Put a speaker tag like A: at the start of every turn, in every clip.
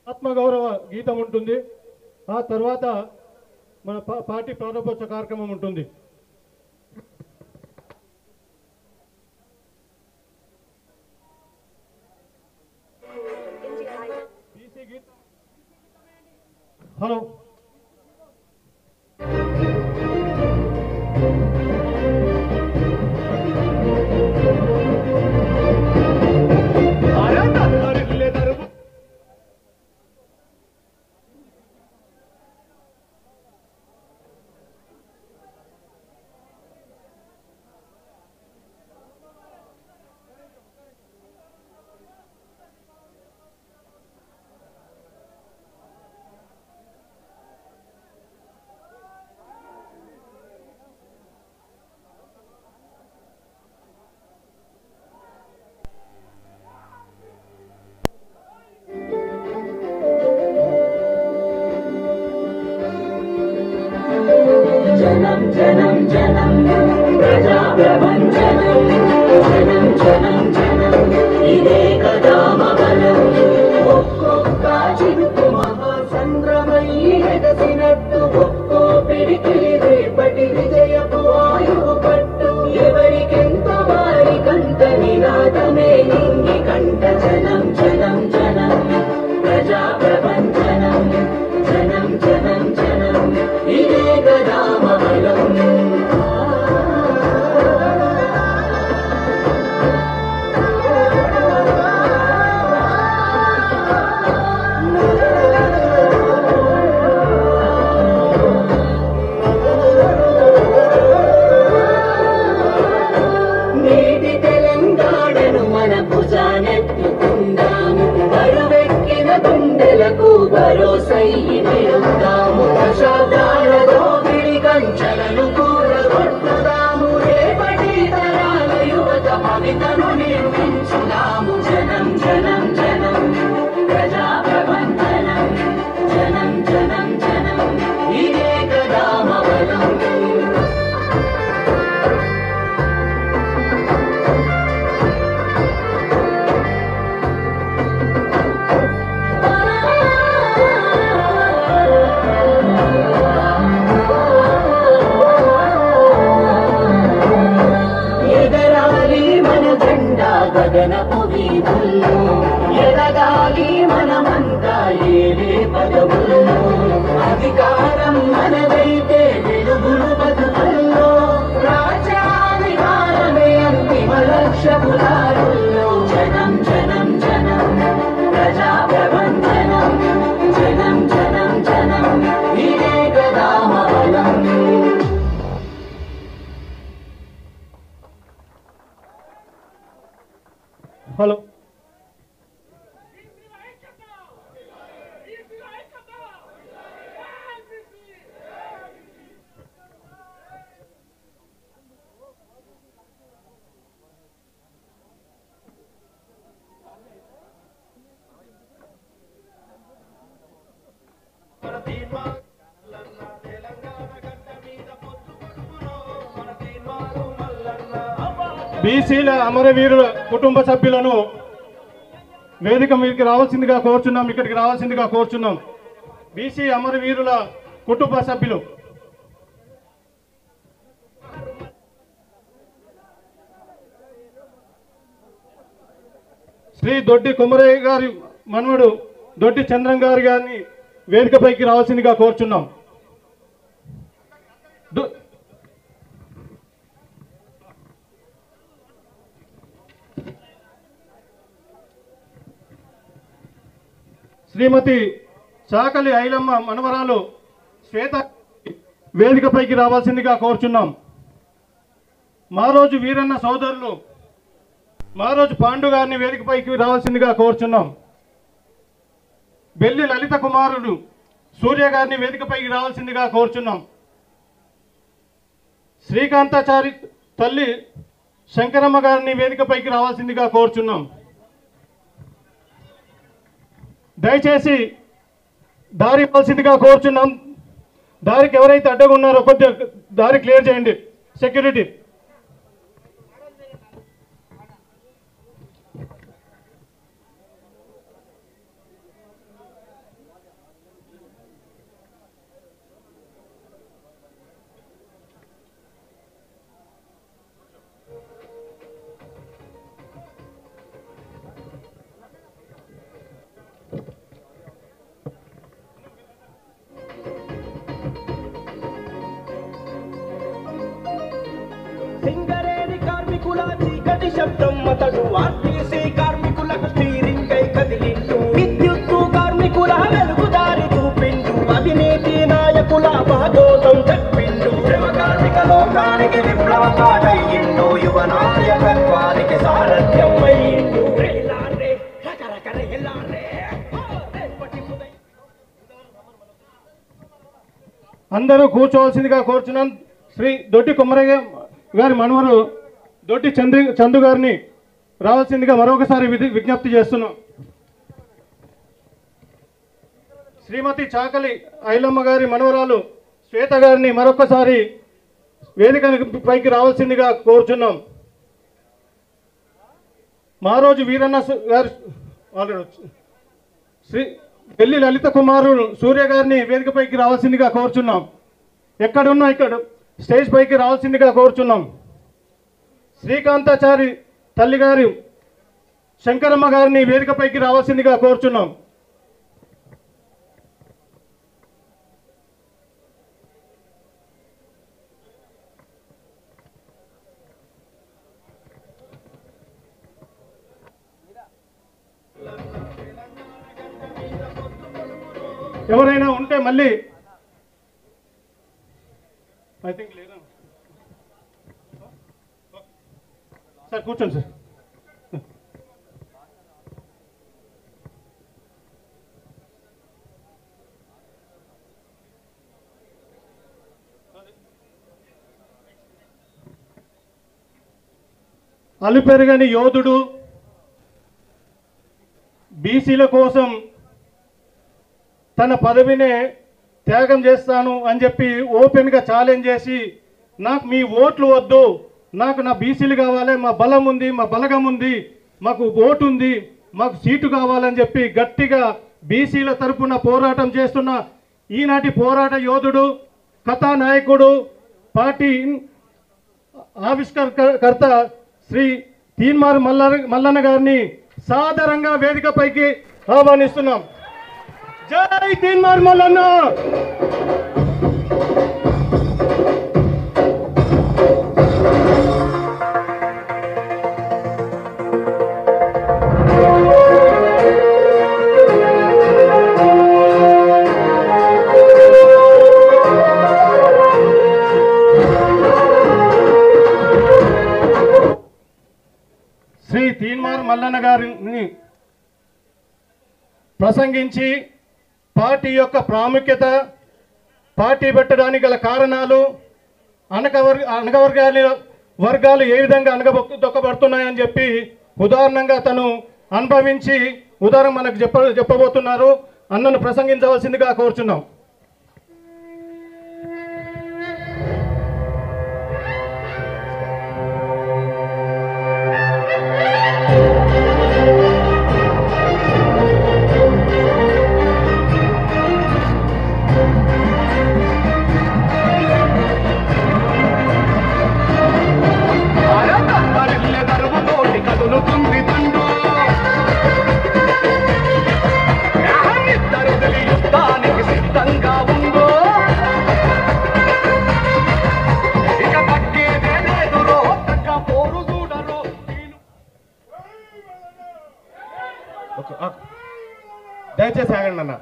A: ఆత్మగౌరవ గీతం ఉంటుంది. ఆ తర్వాత మన పార్టీ ప్రారంభోత్సవ కార్యక్రమం ఉంటుంది. హలో
B: జనం జనం జనం ప్రజా ప్రపంచనం జనం జనం జనం ఇదే కదా మగనం ఒక్కొక్క చిరుకు మహాసంద్రమై ఎగసినట్టు ఒక్కో పిడికిలి రేపటి విజయపు ఆయువు పట్టు ఎవరికెంత వారికంత నినాదమే నింగి కంట జనం జనం జనం ప్రజా ప్రపంచనం జనం జనం జనం ఇదే కదా మగనం నేటి తెలంగాణను మన భుజానెత్తుకుందాము బరువెక్కిన గుండెలకు భరోసై నిలుద్దాము దశాబ్దాల దోపిడి కంచెలను కూలగొట్టుదాము రేపటి తరాల యువత భవితను నిర్మించుదాము జనం జనం జనం ప్రజా ప్రబంధనం జనం జనం జనం ఇదే కదా మగనం గగనపు వీధుల్లో ఎదగాలి మనమంతా ఏలే పదవుల్లో అధికారం మనదైతే వెలుగులు బతుకుల్లో రాజ్యాధికారమే అంతిమ లక్ష్యపు దారుల్లో జనం జనం జనం ప్రజా ప్రబంధనం జనం జనం జనం ఇదే కదా మగనం
A: హలో బీసీల అమరవీరుల కుటుంబ సభ్యులను వేదిక మీదకి రావాల్సిందిగా కోరుచున్నాం. ఇక్కడికి రావాల్సిందిగా కోరుచున్నాం. బీసీ అమరవీరుల కుటుంబ సభ్యులు శ్రీ దొడ్డి కుమరయ్య గారి మనవడు దొడ్డి చంద్రం గారిని వేదికపైకి రావాల్సిందిగా కోరుచున్నాం. శ్రీమతి చాకలి ఐలమ్మ మనవరాలు శ్వేత వేదికపైకి రావాల్సిందిగా కోరుచున్నాం. మారోజు వీరన్న సోదరులు మారోజు పాండు గారిని వేదికపైకి రావాల్సిందిగా కోరుచున్నాం. బెల్లి లలిత కుమారుడు సూర్య గారిని వేదికపైకి రావాల్సిందిగా కోరుచున్నాం. శ్రీకాంతాచారి తల్లి శంకరమ్మ గారిని వేదికపైకి రావాల్సిందిగా కోరుచున్నాం. దయచేసి దారి ఇవ్వాల్సిందిగా కోరుచున్నాం. దారికి ఎవరైతే అడ్డగా ఉన్నారో కొద్దిగా దారి క్లియర్ చేయండి. సెక్యూరిటీ
C: మొదటి శబ్దం అతడు ఆర్టీసీ కార్మికులకు స్టీరింగ్ అయి కదిలిండు విద్యుత్తు కార్మికుల వెలుగుదారి చూపిండు అవినీతి నాయకుల భాగోతం చెప్పిండు శ్రమ కార్మిక లోకానికి విప్లవకాడయ్యిండు యువ నాయకత్వానికి సారథ్యం అయ్యిండు
A: అందరూ కూర్చోవలసిందిగా కోరుచున్నాం. శ్రీ దొడ్డి కుమ్మరయ్య గారి మనవరు దొడ్డి చందు గారిని రావాల్సిందిగా మరొకసారి విజ్ఞప్తి చేస్తున్నాం. శ్రీమతి చాకలి ఐలమ్మ గారి మనవరాలు శ్వేత గారిని మరొకసారి వేదిక పైకి రావాల్సిందిగా కోరుచున్నాం. మారోజు వీరన్న గారు శ్రీ పెళ్లి లలిత కుమారుడు సూర్య గారిని వేదికపైకి రావాల్సిందిగా కోరుచున్నాం. ఎక్కడున్నా ఇక్కడ స్టేజ్ పైకి రావాల్సిందిగా కోరుచున్నాం. శ్రీకాంతాచారి తల్లి గారు శంకరమ్మ గారిని వేదికపైకి రావాల్సిందిగా కోరుచున్నాం. ఎవరైనా ఉంటే మళ్ళీ ఐ థింక్ లేదా సార్ కూర్చోండి సార్. అలుపెరగని యోధుడు, బీసీల కోసం తన పదవినే త్యాగం చేస్తాను అని చెప్పి ఓపెన్గా ఛాలెంజ్ చేసి నాకు మీ ఓట్లు వద్దు, నాకు నా బీసీలు కావాలి, మా బలం ఉంది, మా బలగం ఉంది, మాకు ఓటు ఉంది, మాకు సీటు కావాలని చెప్పి గట్టిగా బీసీల తరపున పోరాటం చేస్తున్న ఈనాటి పోరాట యోధుడు, కథానాయకుడు, పార్టీ ఆవిష్కర్త శ్రీ తీన్మార్ మల్లన్న గారిని సాదరంగా వేదికపైకి ఆహ్వానిస్తున్నాం. జై తీన్మార్ మల్లన్న. శ్రీ తీన్మార్ మల్లన్న గారిని ప్రసంగించి పార్టీ యొక్క ప్రాముఖ్యత, పార్టీ పెట్టడానికి గల కారణాలు, వర్గాలు ఏ విధంగా దొక్కబడుతున్నాయని చెప్పి ఉదాహరణంగా తను అనుభవించి ఉదాహరణ మనకు చెప్పబోతున్నారు. అన్నను ప్రసంగించవలసిందిగా కోరుచున్నాం. దయచేసి ఆగండి అన్న.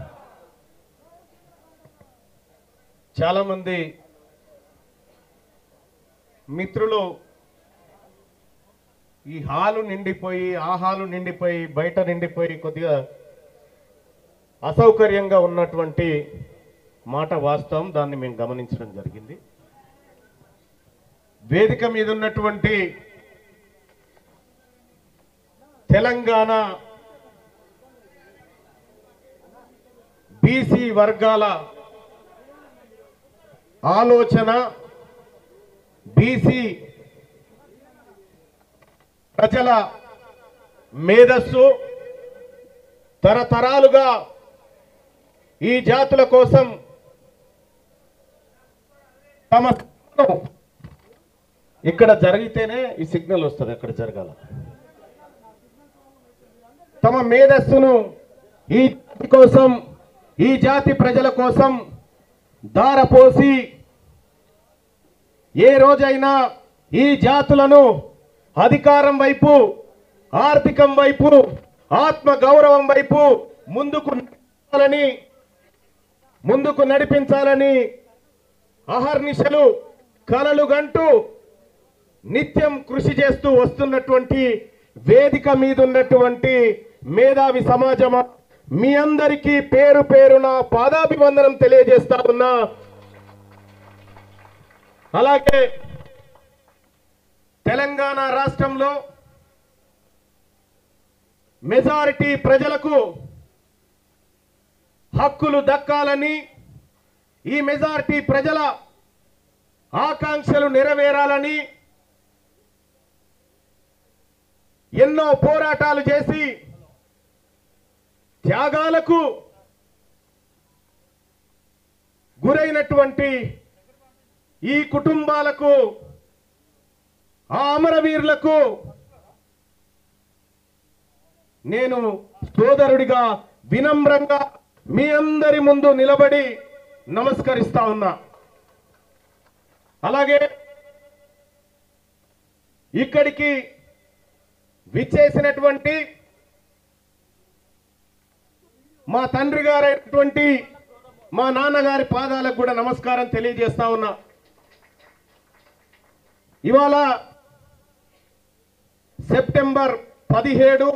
A: చాలా మంది మిత్రులు ఈ హాలు నిండిపోయి, ఆ హాలు నిండిపోయి, బయట నిండిపోయి కొద్దిగా అసౌకర్యంగా ఉన్నటువంటి మాట వాస్తవం. దాన్ని మేము గమనించడం జరిగింది. వేదిక మీద ఉన్నటువంటి తెలంగాణ బీసీ వర్గాల ఆలోచన, బీసీ ప్రజల మేధస్సు తరతరాలుగా ఈ జాతుల కోసం తమ ఇక్కడ జరిగితేనే ఈ సిగ్నల్ వస్తుంది, అక్కడ జరగాల. తమ మేధస్సును ఈ జాతి కోసం, ఈ జాతి ప్రజల కోసం ధారపోసి ఏ రోజైనా ఈ జాతులను
D: అధికారం వైపు, ఆర్థికం వైపు, ఆత్మ గౌరవం వైపు ముందుకు నడిపించాలని అహర్నిశలు కలలు గంటూ నిత్యం కృషి చేస్తూ వస్తున్నటువంటి వేదిక మీద ఉన్నటువంటి మేధావి సమాజమా, మీ అందరికీ పేరు పేరున పాదాభివందనం తెలియజేస్తా ఉన్నా. అలాగే తెలంగాణ రాష్ట్రంలో మెజారిటీ ప్రజలకు హక్కులు దక్కాలని, ఈ మెజారిటీ ప్రజల ఆకాంక్షలు నెరవేరాలని ఎన్నో పోరాటాలు చేసి త్యాగాలకు గురైనటువంటి ఈ కుటుంబాలకు, ఆ అమరవీరులకు నేను సోదరుడిగా వినమ్రంగా మీ అందరి ముందు నిలబడి నమస్కరిస్తా ఉన్నా. అలాగే ఇక్కడికి విచ్చేసినటువంటి మా తండ్రి గారైనటువంటి మా నాన్నగారి పాదాలకు కూడా నమస్కారం తెలియజేస్తా ఉన్నా. ఇవాళ సెప్టెంబర్ 17,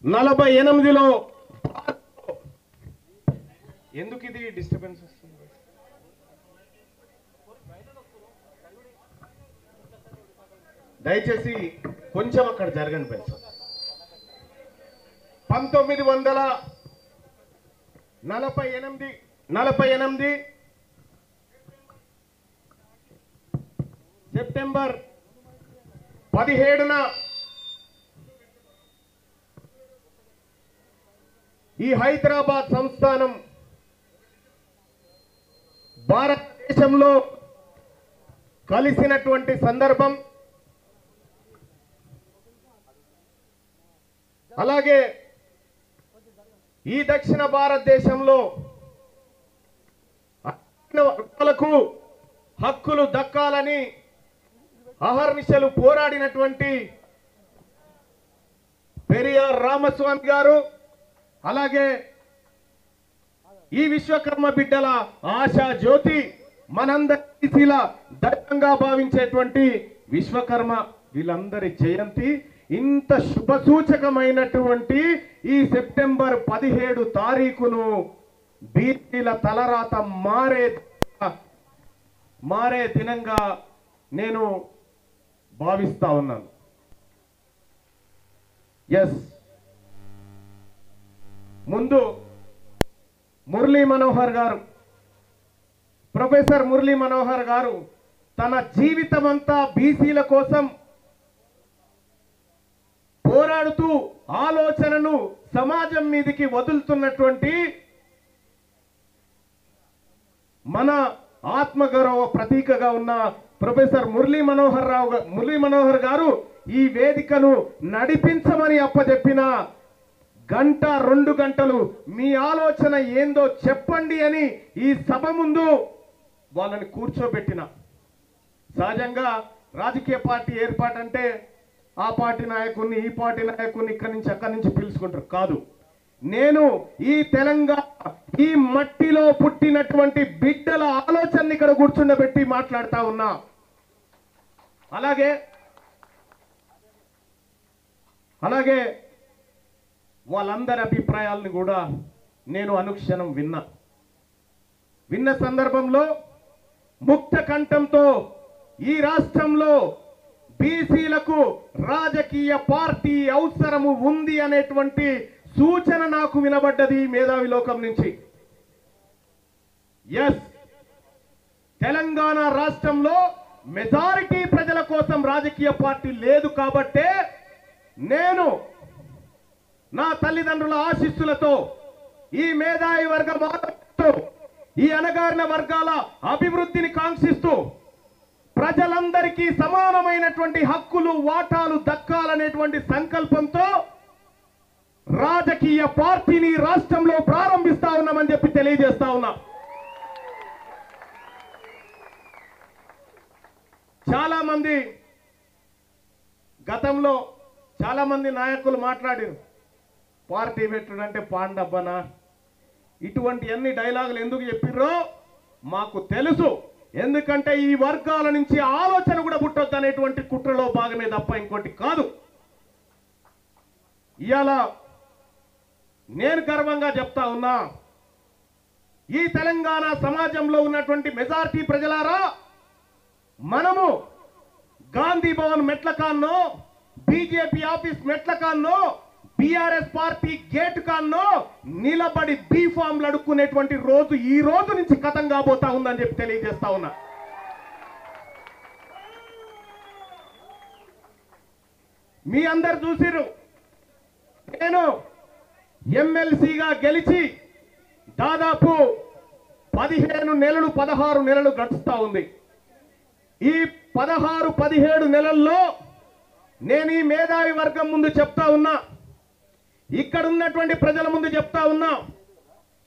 D: 1948లో ఎందుకు ఇది డిస్టర్బెన్స్ వస్తుంది? దయచేసి కొంచెం అక్కడ జరగండి పెంచు. 1948 సెప్టెంబర్ 17న ఈ హైదరాబాద్ సంస్థానం భారతదేశంలో కలిసినటువంటి సందర్భం. అలాగే ఈ దక్షిణ భారతదేశంలో వర్గాలకు హక్కులు దక్కాలని అహర్నిశలు పోరాడినటువంటి పెరియార్ రామస్వామి గారు, అలాగే ఈ విశ్వకర్మ బిడ్డల ఆశా జ్యోతి, మనందరి దైవంగా భావించేటువంటి విశ్వకర్మ, వీళ్ళందరి జయంతి ఇంత శుభ సూచకమైనటువంటి ఈ సెప్టెంబర్ 17 తారీఖును బీసీల తలరాత మారే దినంగా నేను భావిస్తా ఉన్నాను. ఎస్, ముందు మురళీ మనోహర్ గారు, ప్రొఫెసర్ మురళీ మనోహర్ గారు తన జీవితమంతా బీసీల కోసం పోరాడుతూ ఆలోచనను సమాజం మీదకి వదులుతున్నటువంటి మన ఆత్మగౌరవ ప్రతీకగా ఉన్న ప్రొఫెసర్ మురళీ మనోహర్ గారు ఈ వేదికను నడిపించమని అప్పచెప్పిన గంట 2 గంటలు మీ ఆలోచన ఏందో చెప్పండి అని ఈ సభ ముందు వాళ్ళని కూర్చోబెట్టిన. సహజంగా రాజకీయ పార్టీ ఏర్పాటంటే ఆ పార్టీ నాయకుడిని, ఈ పార్టీ నాయకుడిని ఇక్కడి నుంచి అక్కడి నుంచి పిలుచుకుంటారు. కాదు, నేను ఈ తెలంగాణ ఈ మట్టిలో పుట్టినటువంటి బిడ్డల ఆలోచనని ఇక్కడ కూర్చుండబెట్టి మాట్లాడుతా ఉన్నా. అలాగే వాళ్ళందరి అభిప్రాయాలను కూడా నేను అనుక్షణం విన్న సందర్భంలో ముక్త కంఠంతో ఈ రాష్ట్రంలో బీసీలకు రాజకీయ పార్టీ అవసరము ఉంది అనేటువంటి సూచన నాకు వినబడ్డది మేధావి లోకం నుంచి. ఎస్, తెలంగాణ రాష్ట్రంలో మెజారిటీ ప్రజల కోసం రాజకీయ పార్టీ లేదు కాబట్టే నేను నా తల్లిదండ్రుల ఆశీస్సులతో, ఈ మేధావి వర్గంతో, ఈ అణగారిన వర్గాల అభివృద్ధిని కాంక్షిస్తూ ప్రజలందరికీ సమానమైనటువంటి హక్కులు, వాటాలు దక్కాలనేటువంటి సంకల్పంతో రాజకీయ పార్టీని రాష్ట్రంలో ప్రారంభిస్తా ఉన్నామని చెప్పి తెలియజేస్తా ఉన్నా. చాలా మంది గతంలో చాలా మంది నాయకులు మాట్లాడారు, పార్టీ పెట్టుడు అంటే పాండబ్బనా, ఇటువంటి అన్ని డైలాగులు ఎందుకు చెప్పిర్రో మాకు తెలుసు. ఎందుకంటే ఈ వర్గాల నుంచి ఆలోచన కూడా పుట్టొద్దు అనేటువంటి కుట్రలో భాగమే తప్ప ఇంకోటి కాదు. ఇవాళ నేను గర్వంగా చెప్తా ఉన్నా, ఈ తెలంగాణ సమాజంలో ఉన్నటువంటి మెజారిటీ ప్రజలారా, మనము గాంధీ భవన్ మెట్ల కాన్నో, బీజేపీ ఆఫీస్ మెట్ల కాన్నో, బీఆర్ఎస్ పార్టీ గేట్ కాన్నో నిలబడి బీ ఫామ్లు అడుక్కునేటువంటి రోజు ఈ రోజు నుంచి కథం కాబోతా ఉందని చెప్పి తెలియజేస్తా ఉన్నా. మీ అందరు చూసిరు, నేను ఎమ్మెల్సీగా గెలిచి దాదాపు 15 నెలలు 16 నెలలు గడుస్తా ఉంది. ఈ 16-17 నెలల్లో నేను ఈ మేధావి వర్గం ముందు చెప్తా ఉన్నా, ఇక్కడ ఉన్నటువంటి ప్రజల ముందు చెప్తా ఉన్నా,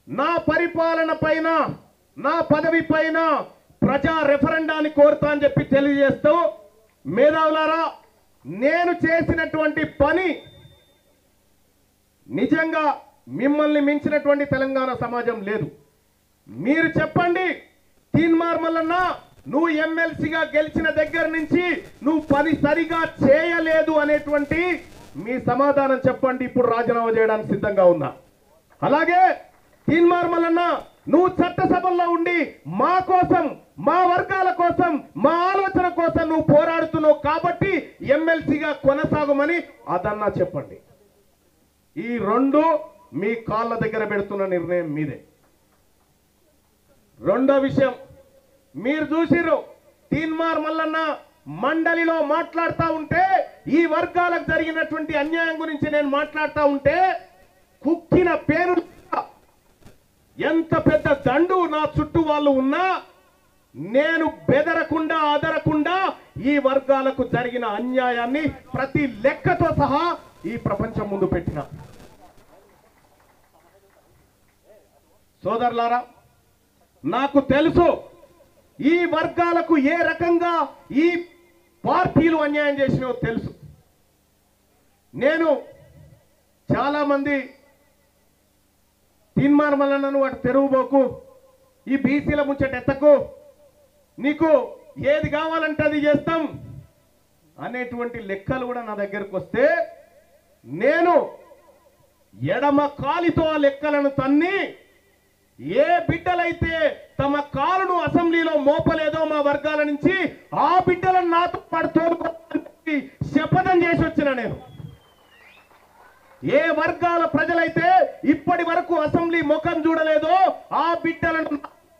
D: నా పరిపాలన పైన, నా పదవి పైన ప్రజా రెఫరెండాన్ని కోరుతా అని చెప్పి తెలియజేస్తూ, మేధావులారా, నేను చేసినటువంటి పని నిజంగా మిమ్మల్ని మించినటువంటి తెలంగాణ సమాజం లేదు. మీరు చెప్పండి, తీన్మార్ మల్లన్న నువ్వు ఎమ్మెల్సీగా గెలిచిన దగ్గర నుంచి నువ్వు పని సరిగా చేయలేదు అనేటువంటి మీ సమాధానం చెప్పండి. ఇప్పుడు రాజీనామా చేయడానికి సిద్ధంగా ఉన్నా. అలాగే తీన్మార్ మల్లన్న నువ్వు చట్టసభల్లో ఉండి మా కోసం, మా వర్గాల కోసం, మా ఆలోచన కోసం నువ్వు పోరాడుతున్నావు కాబట్టి ఎమ్మెల్సీగా కొనసాగమని అదన్నా చెప్పండి. ఈ రెండు మీ కాళ్ళ దగ్గర పెడుతున్న నిర్ణయం మీదే. రెండో విషయం, మీరు చూసిర్రు, తీన్మార్ మల్లన్న మండలిలో మాట్లాడుతూ ఉంటే, ఈ వర్గాలకు జరిగినటువంటి అన్యాయం గురించి నేను మాట్లాడుతూ ఉంటే, కుక్కిన పేరు ఎంత పెద్ద దండు నా చుట్టూ వాళ్ళు ఉన్నా నేను బెదరకుండా అదరకుండా ఈ వర్గాలకు జరిగిన అన్యాయాన్ని ప్రతి లెక్కతో సహా ఈ ప్రపంచం ముందు పెట్టిన. సోదరులారా, నాకు తెలుసు ఈ వర్గాలకు ఏ రకంగా ఈ పార్టీలు అన్యాయం చేసినో తెలుసు. నేను చాలా మంది తీన్మార్ మల్లన్నను వాటి తెరువుబోకు, ఈ బీసీల ముచ్చట ఎత్తకు, నీకు ఏది కావాలంటే అది చేస్తాం అనేటువంటి లెక్కలు కూడా నా దగ్గరకు వస్తే, నేను ఎడమ కాలితో ఆ లెక్కలను తన్ని, ఏ బిడ్డలైతే తమ కాలును అసెంబ్లీలో మోపలేదో మా వర్గాల నుంచి, ఆ బిడ్డలను నాతో పడుతోడుకోవాలని శపథం చేసి వచ్చిన నేను. ఏ వర్గాల ప్రజలైతే ఇప్పటి వరకు అసెంబ్లీ ముఖం చూడలేదో ఆ బిడ్డలను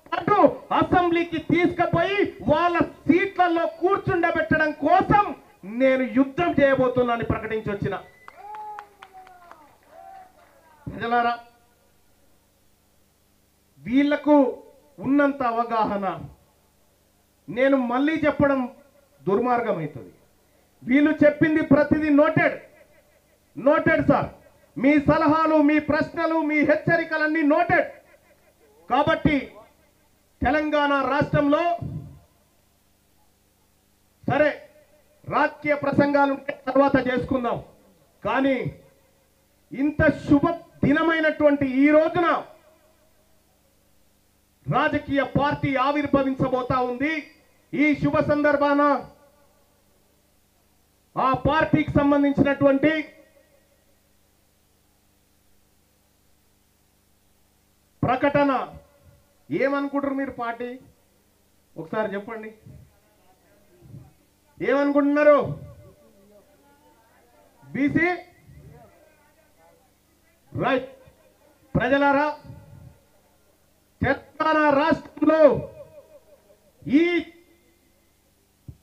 D: పాటు అసెంబ్లీకి తీసుకుపోయి వాళ్ళ సీట్లలో కూర్చుండబెట్టడం కోసం నేను యుద్ధం చేయబోతున్నానని ప్రకటించి వచ్చిన. ప్రజలారా, వీళ్లకు ఉన్నంత అవగాహన నేను మళ్ళీ చెప్పడం దుర్మార్గం అవుతుంది. వీళ్ళు చెప్పింది ప్రతిదీ నోటెడ్ సార్. మీ సలహాలు, మీ ప్రశ్నలు, మీ హెచ్చరికలన్నీ నోటెడ్. కాబట్టి తెలంగాణ రాష్ట్రంలో సరే రాజకీయ ప్రసంగాలు ఉంటే తర్వాత చేసుకుందాం, కానీ ఇంత శుభ దినమైనటువంటి ఈ రోజున రాజకీయ పార్టీ ఆవిర్భవించబోతా ఉంది. ఈ శుభ సందర్భాన ఆ పార్టీకి సంబంధించినటువంటి ప్రకటన ఏమనుకుంటారు మీరు? పార్టీ ఒకసారి చెప్పండి, ఏమనుకుంటున్నారు? BC right. ప్రజలారా, తెలంగాణ రాష్ట్రంలో ఈ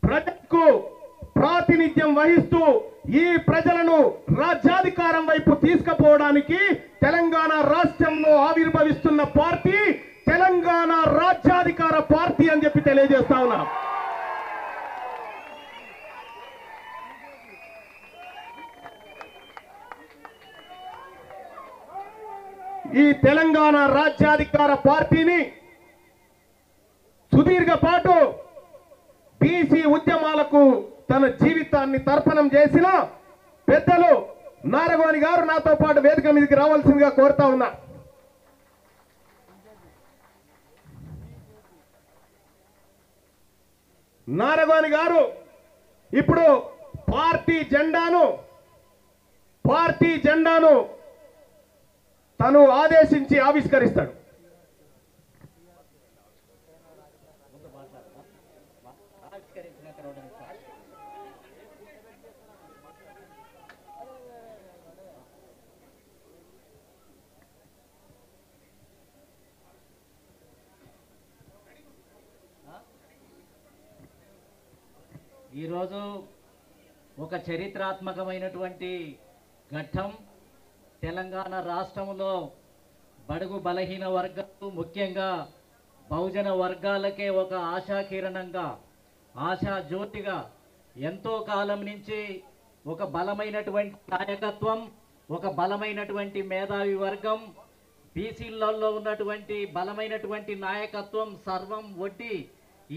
D: ప్రజలకు ప్రాతినిధ్యం వహిస్తూ ఈ ప్రజలను రాజ్యాధికారం వైపు తీసుకుపోవడానికి తెలంగాణ రాష్ట్రంలో ఆవిర్భవిస్తున్న పార్టీ తెలంగాణ రాజ్యాధికార పార్టీ అని చెప్పి తెలియజేస్తా ఉన్నా. ఈ తెలంగాణ రాజ్యాధికార పార్టీని సుదీర్ఘ పాటు బీసీ ఉద్యమాలకు తన జీవితాన్ని తర్పణం చేసిన పెద్దలు నారగోని గారు నాతో పాటు వేదిక మీదకి రావాల్సిందిగా కోరుతా ఉన్నా. నారగోని గారు ఇప్పుడు పార్టీ జెండాను తను ఆదేశించి ఆవిష్కరిస్తాడు.
E: ఈరోజు ఒక చరిత్రాత్మకమైనటువంటి ఘట్టం. తెలంగాణ రాష్ట్రంలో బడుగు బలహీన వర్గాలు, ముఖ్యంగా బహుజన వర్గాలకే ఒక ఆశాకిరణంగా, ఆశా జ్యోతిగా ఎంతో కాలం నుంచి ఒక బలమైనటువంటి నాయకత్వం, ఒక బలమైనటువంటి మేధావి వర్గం, బీసీలలో ఉన్నటువంటి బలమైనటువంటి నాయకత్వం సర్వం ఒడ్డి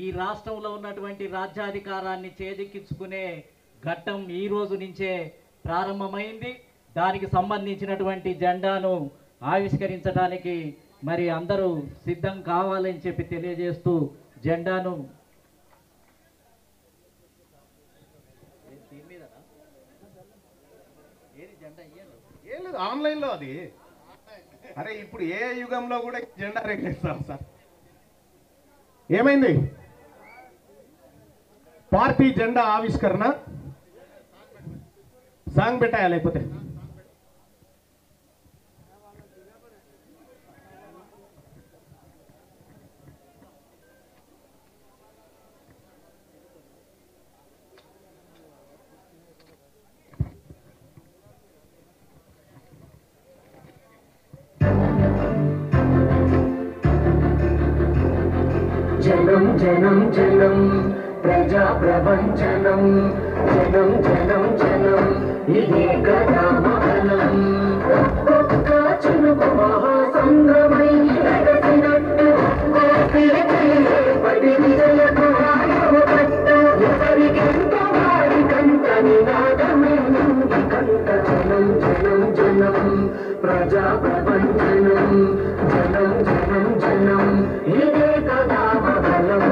E: ఈ రాష్ట్రంలో ఉన్నటువంటి రాజ్యాధికారాన్ని చేజిక్కించుకునే ఘట్టం ఈ రోజు నుంచే ప్రారంభమైంది. దానికి సంబంధించినటువంటి జెండాను ఆవిష్కరించడానికి మరి అందరూ సిద్ధం కావాలని చెప్పి తెలియజేస్తూ జెండాను
D: ఏం లేదు, ఆన్లైన్లో అది. అరే ఇప్పుడు ఏ యుగంలో కూడా జెండా రెగ్లేస్తాం సార్. ఏమైంది? పార్టీ జెండా ఆవిష్కరణ సాంగ్ పెట్టాయా? లేకపోతే
B: జనం జనం జనం ప్రజా ప్రపంచనం, జనం జనం జనం ఇదే కదా మహనం. ఒక్కొక్క చినుకు మహాసంద్రమై ఎగసినట్టు, పడి విజయకు ఆయువట్టు, ఎవరికెంత వారికంత నినాదమే కంట. జనం జనం జనం ప్రజా ప్రపంచనం, జనం జనం జనం ఇదే కదా మహనం.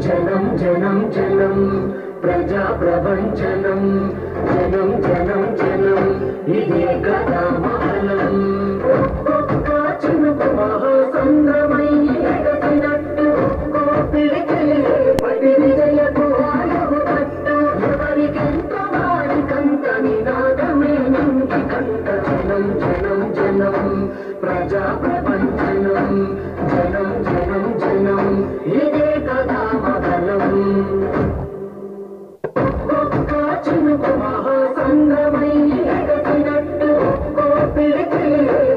B: జనం జనం జనం ప్రజా ప్రపంచనం, జనం జనం జనం ఇదే కదా మహనం. ఒక్కొక్క చినుకు మహాసంద్రమై ఎగసినట్టు, పడి విజయకు ఆయువట్టు, ఎవరికెంత వారికంత నినాదమే నింగి కంట. జనం జనం జనం ప్రజా ప్రపంచనం, జనం జనం జనం ఇదే కదా మహనం. ఒక్కొక్క చినుకు మహాసంద్రమై ఎగసినట్టు,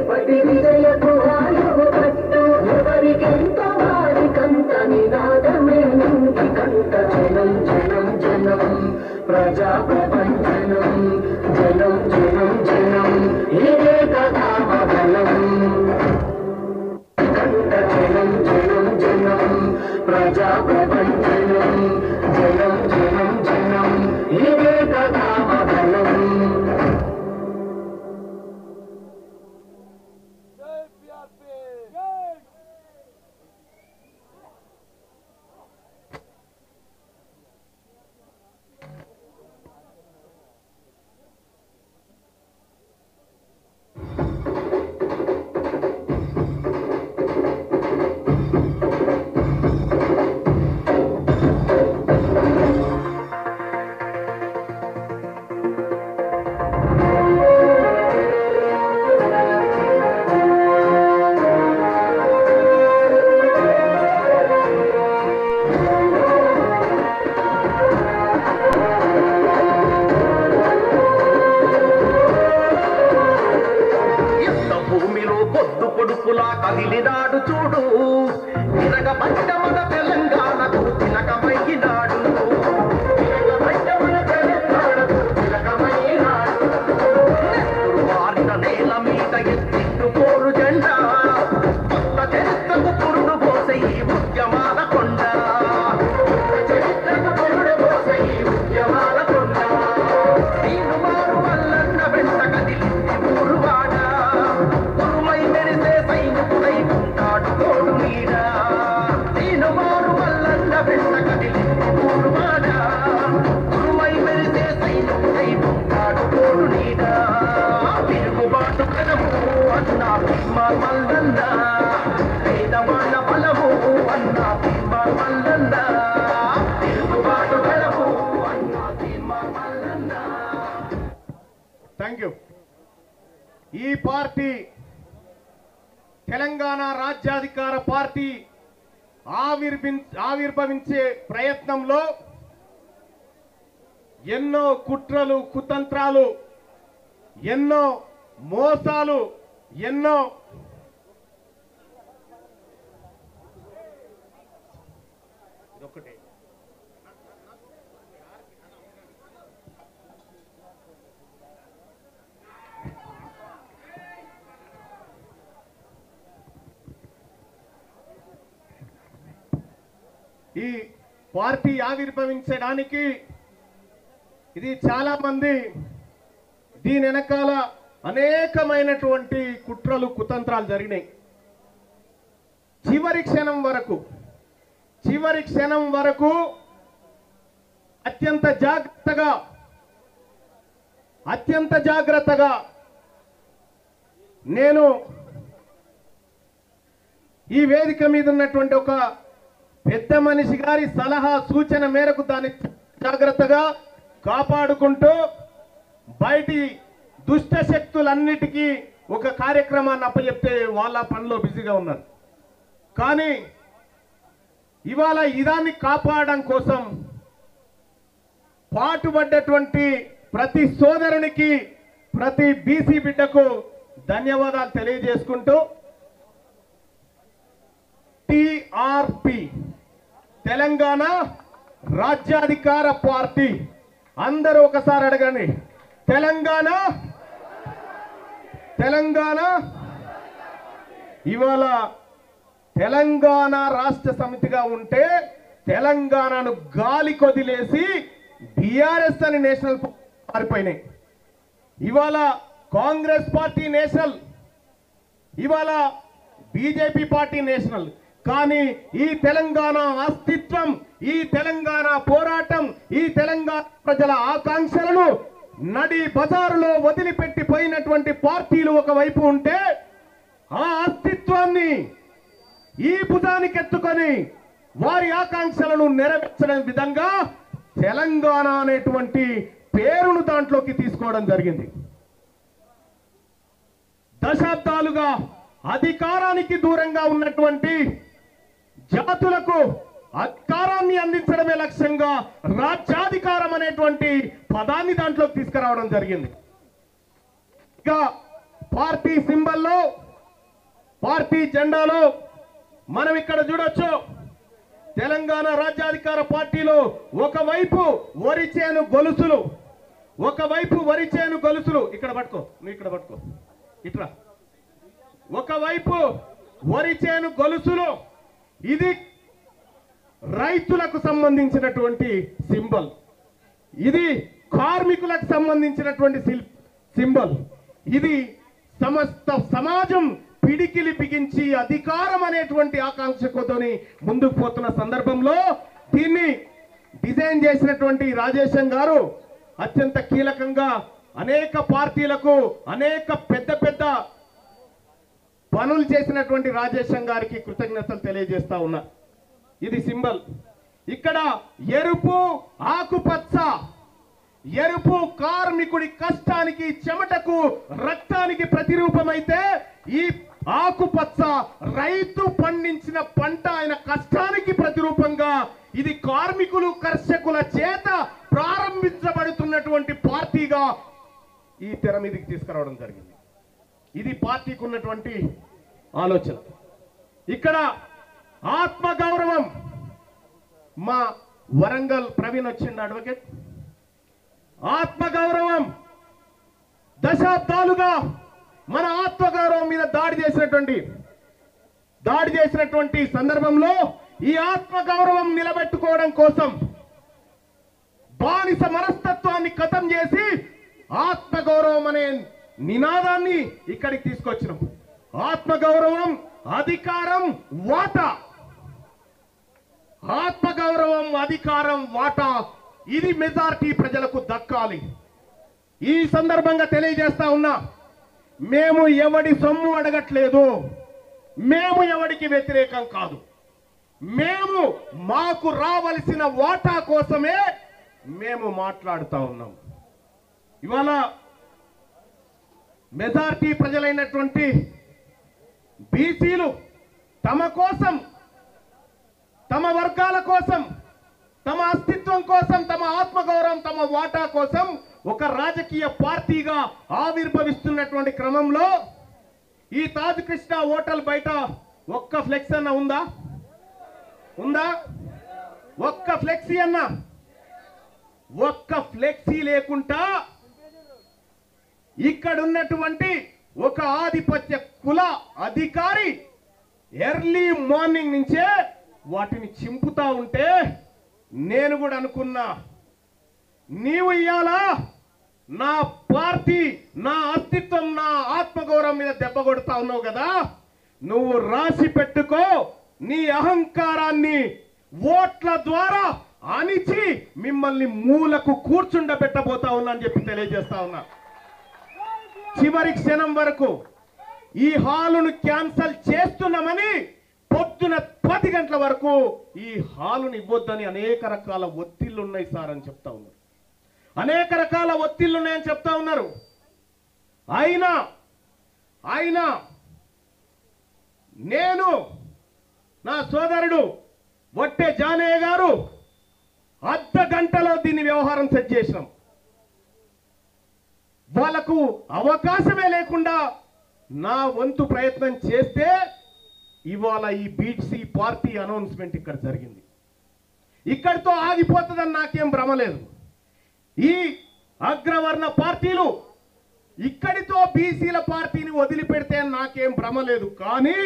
B: పడి విజయకు ఆయువట్టు, ఎవరికెంత వారికంత నినాదమే నింగి కంట. జనం జనం జనం ప్రజా ప్రపంచనం, జనం జనం జనం ఇదే కదా మహనం. కంట జనం జనం జనం ప్రజా ప్రపంచనం, జనం జనం జనం ఇదే కదా మహనం.
C: కదిలినాడు చూడు తిరగబడ్డ మన తెలంగాణకు తిలకమయ్యినాడు వారిన నేల మీద ఎత్తిట్టు పోరు జెండా కొత్త చరిత్రకు పురుడు పోసే ఈ ఉద్యమాల కొండ చరిత్రకు పురుడు పోసే ఈ ఉద్యమాల కొండ తీరుమారు వల్లన్న వెంట కదిలింది ఊరువాడ ఉరుమై మెరిసే సైనికుడై ఉంటాడు తోడు నీడ తీరుమారు వల్లన్న వెంట కదిలింది ఊరువాడ ఉరుమై మెరిసే సైనికుడై ఉంటాడు తోడు నీడ తిరుగుబాటు కదము అన్న భీమా మల్లన్న పేదవాళ్ళ బలము అన్న భీమా మల్లన్న తిరుగుబాటు కదము అన్న భీమా మల్లన్న.
D: Thank you. ఈ పార్టీ తెలంగాణ రాజ్యాధికార పార్టీ ఆవిర్భవించే ప్రయత్నంలో ఎన్నో కుట్రలు కుతంత్రాలు ఎన్నో మోసాలు ఎన్నో ఈ పార్టీ ఆవిర్భవించడానికి ఇది చాలా మంది దీని వెనకాల అనేకమైనటువంటి కుట్రలు కుతంత్రాలు జరిగినాయి. చివరి క్షణం వరకు అత్యంత జాగ్రత్తగా నేను ఈ వేదిక మీద ఉన్నటువంటి ఒక పెద్ద మనిషి గారి సలహా సూచన మేరకు దాన్ని జాగ్రత్తగా కాపాడుకుంటూ బయటి దుష్ట శక్తులన్నిటికీ ఒక కార్యక్రమాన్ని అప్పచెప్తే వాళ్ళ పనిలో బిజీగా ఉన్నారు. కానీ ఇవాళ ఇదాన్ని కాపాడడం కోసం పాటుపడ్డటువంటి ప్రతి సోదరునికి ప్రతి బీసీ బిడ్డకు ధన్యవాదాలు తెలియజేసుకుంటూ టిఆర్పి తెలంగాణ రాజ్యాధికార పార్టీ అందరూ ఒకసారి అడగండి. తెలంగాణ ఇవాళ తెలంగాణ రాష్ట్ర సమితిగా ఉంటే తెలంగాణను గాలి కొదిలేసి బీఆర్ఎస్ అని నేషనల్ మారిపోయినాయి. ఇవాళ కాంగ్రెస్ పార్టీ నేషనల్, ఇవాళ బీజేపీ పార్టీ నేషనల్. కానీ ఈ తెలంగాణ అస్తిత్వం, ఈ తెలంగాణ పోరాటం, ఈ తెలంగాణ ప్రజల ఆకాంక్షలను నడి బజారులో వదిలిపెట్టిపోయినటువంటి పార్టీలు ఒకవైపు ఉంటే ఆ అస్తిత్వాన్ని ఈ భుజానికెత్తుకొని వారి ఆకాంక్షలను నెరవేర్చడం విధంగా తెలంగాణ అనేటువంటి పేరును దాంట్లోకి తీసుకోవడం జరిగింది. దశాబ్దాలుగా అధికారానికి దూరంగా ఉన్నటువంటి జాతులకు అధికారాన్ని అందించడమే లక్ష్యంగా రాజ్యాధికారం అనేటువంటి పదాన్ని దాంట్లోకి తీసుకురావడం జరిగింది. ఇక పార్టీ సింబల్లో, పార్టీ జెండాలో మనం ఇక్కడ చూడొచ్చు, తెలంగాణ రాజ్యాధికార పార్టీలో ఒకవైపు వరిచేను గొలుసులు, ఇక్కడ పట్టుకో, నువ్వు ఇక్కడ పట్టుకో, ఇట్లా ఒకవైపు వరిచేను గొలుసులు, ఇది రైతులకు సంబంధించినటువంటి సింబల్, ఇది కార్మికులకు సంబంధించినటువంటి సింబల్, ఇది సమస్త సమాజం పిడికిలి బిగించి అధికారం అనేటువంటి ఆకాంక్షతోని ముందుకు పోతున్న సందర్భంలో దీన్ని డిజైన్ చేసినటువంటి రాజేశం గారు అత్యంత కీలకంగా అనేక పార్టీలకు అనేక పెద్ద పెద్ద పనులు చేసినటువంటి రాజేశం గారికి కృతజ్ఞతలు తెలియజేస్తా ఉన్నా. ఇది సింబల్. ఇక్కడ ఎరుపు ఆకుపచ్చ, ఎరుపు కార్మికుడి కష్టానికి చెమటకు రక్తానికి ప్రతిరూపమైతే ఈ ఆకుపచ్చ రైతు పండించిన పంట ఆయన కష్టానికి ప్రతిరూపంగా ఇది కార్మికులు కర్షకుల చేత ప్రారంభించబడుతున్నటువంటి పార్టీగా ఈ తెర మీదకి తీసుకురావడం జరిగింది. ఇది పార్టీకి ఉన్నటువంటి ఆలోచన. ఇక్కడ ఆత్మగౌరవం, మా వరంగల్ ప్రవీణ్ వచ్చిండు అడ్వకేట్, ఆత్మగౌరవం దశాబ్దాలుగా మన ఆత్మగౌరవం మీద దాడి చేసినటువంటి సందర్భంలో ఈ ఆత్మగౌరవం నిలబెట్టుకోవడం కోసం బానిస మనస్తత్వాన్ని ఖతం చేసి ఆత్మగౌరవం అనే నినాదాన్ని ఇక్కడికి తీసుకొచ్చినాం. ఆత్మగౌరవం, అధికారం, వాటా. ఆత్మగౌరవం, అధికారం, వాటా ఇది మెజారిటీ ప్రజలకు దక్కాలి. ఈ సందర్భంగా తెలియజేస్తా ఉన్నా, మేము ఎవడి సొమ్ము అడగట్లేదు, మేము ఎవడికి వ్యతిరేకం కాదు. మేము మాకు రావలసిన వాటా కోసమే మేము మాట్లాడుతా ఉన్నాం. ఇవాళ మెజారిటీ ప్రజలైనటువంటి బీసీలు తమ కోసం, తమ వర్గాల కోసం, తమ అస్తిత్వం కోసం, తమ ఆత్మగౌరవం, తమ వాటా కోసం ఒక రాజకీయ పార్టీగా ఆవిర్భవిస్తున్నటువంటి క్రమంలో ఈ తాజ్ కృష్ణ హోటల్ బయట ఒక్క ఫ్లెక్స్ అన్న ఉందా? ఒక్క ఫ్లెక్సీ అన్న? ఒక్క ఫ్లెక్సీ లేకుండా ఇక్కడ ఉన్నటువంటి ఒక ఆధిపత్య కుల అధికారి ఎర్లీ మార్నింగ్ నుంచే వాటిని చింపుతా ఉంటే నేను కూడా అనుకున్నా, నీవు ఇయ్యాలా నా పార్టీ, నా అస్తిత్వం, నా ఆత్మగౌరవం మీద దెబ్బ కొడతా ఉన్నావు కదా, నువ్వు రాసి పెట్టుకో, నీ అహంకారాన్ని ఓట్ల ద్వారా అణిచి మిమ్మల్ని మూలకు కూర్చుండబెట్టబోతా ఉన్నా అని చెప్పి తెలియజేస్తా ఉన్నా. చివరి క్షణం వరకు ఈ హాలును క్యాన్సల్ చేస్తున్నామని పొద్దున 10 గంటల వరకు ఈ హాలును ఇవ్వొద్దని అనేక రకాల ఒత్తిళ్లు ఉన్నాయి సార్ అని చెప్తా ఉన్నారు. అనేక రకాల ఒత్తిళ్లు ఉన్నాయని చెప్తా ఉన్నారు. అయినా నేను, నా సోదరుడు వట్టే జానయ్య గారు అర్ధ గంటలో దీన్ని వ్యవహారం సెట్ చేసినాం. వాళ్ళకు అవకాశమే లేకుండా నా వంతు ప్రయత్నం చేస్తే ఇవాళ ఈ బీసీ పార్టీ అనౌన్స్మెంట్ ఇక్కడ జరిగింది. ఇక్కడితో ఆగిపోతుందని నాకేం భ్రమ లేదు. ఈ అగ్రవర్ణ పార్టీలు ఇక్కడితో బీసీల పార్టీని వదిలిపెడితే నాకేం భ్రమ లేదు. కానీ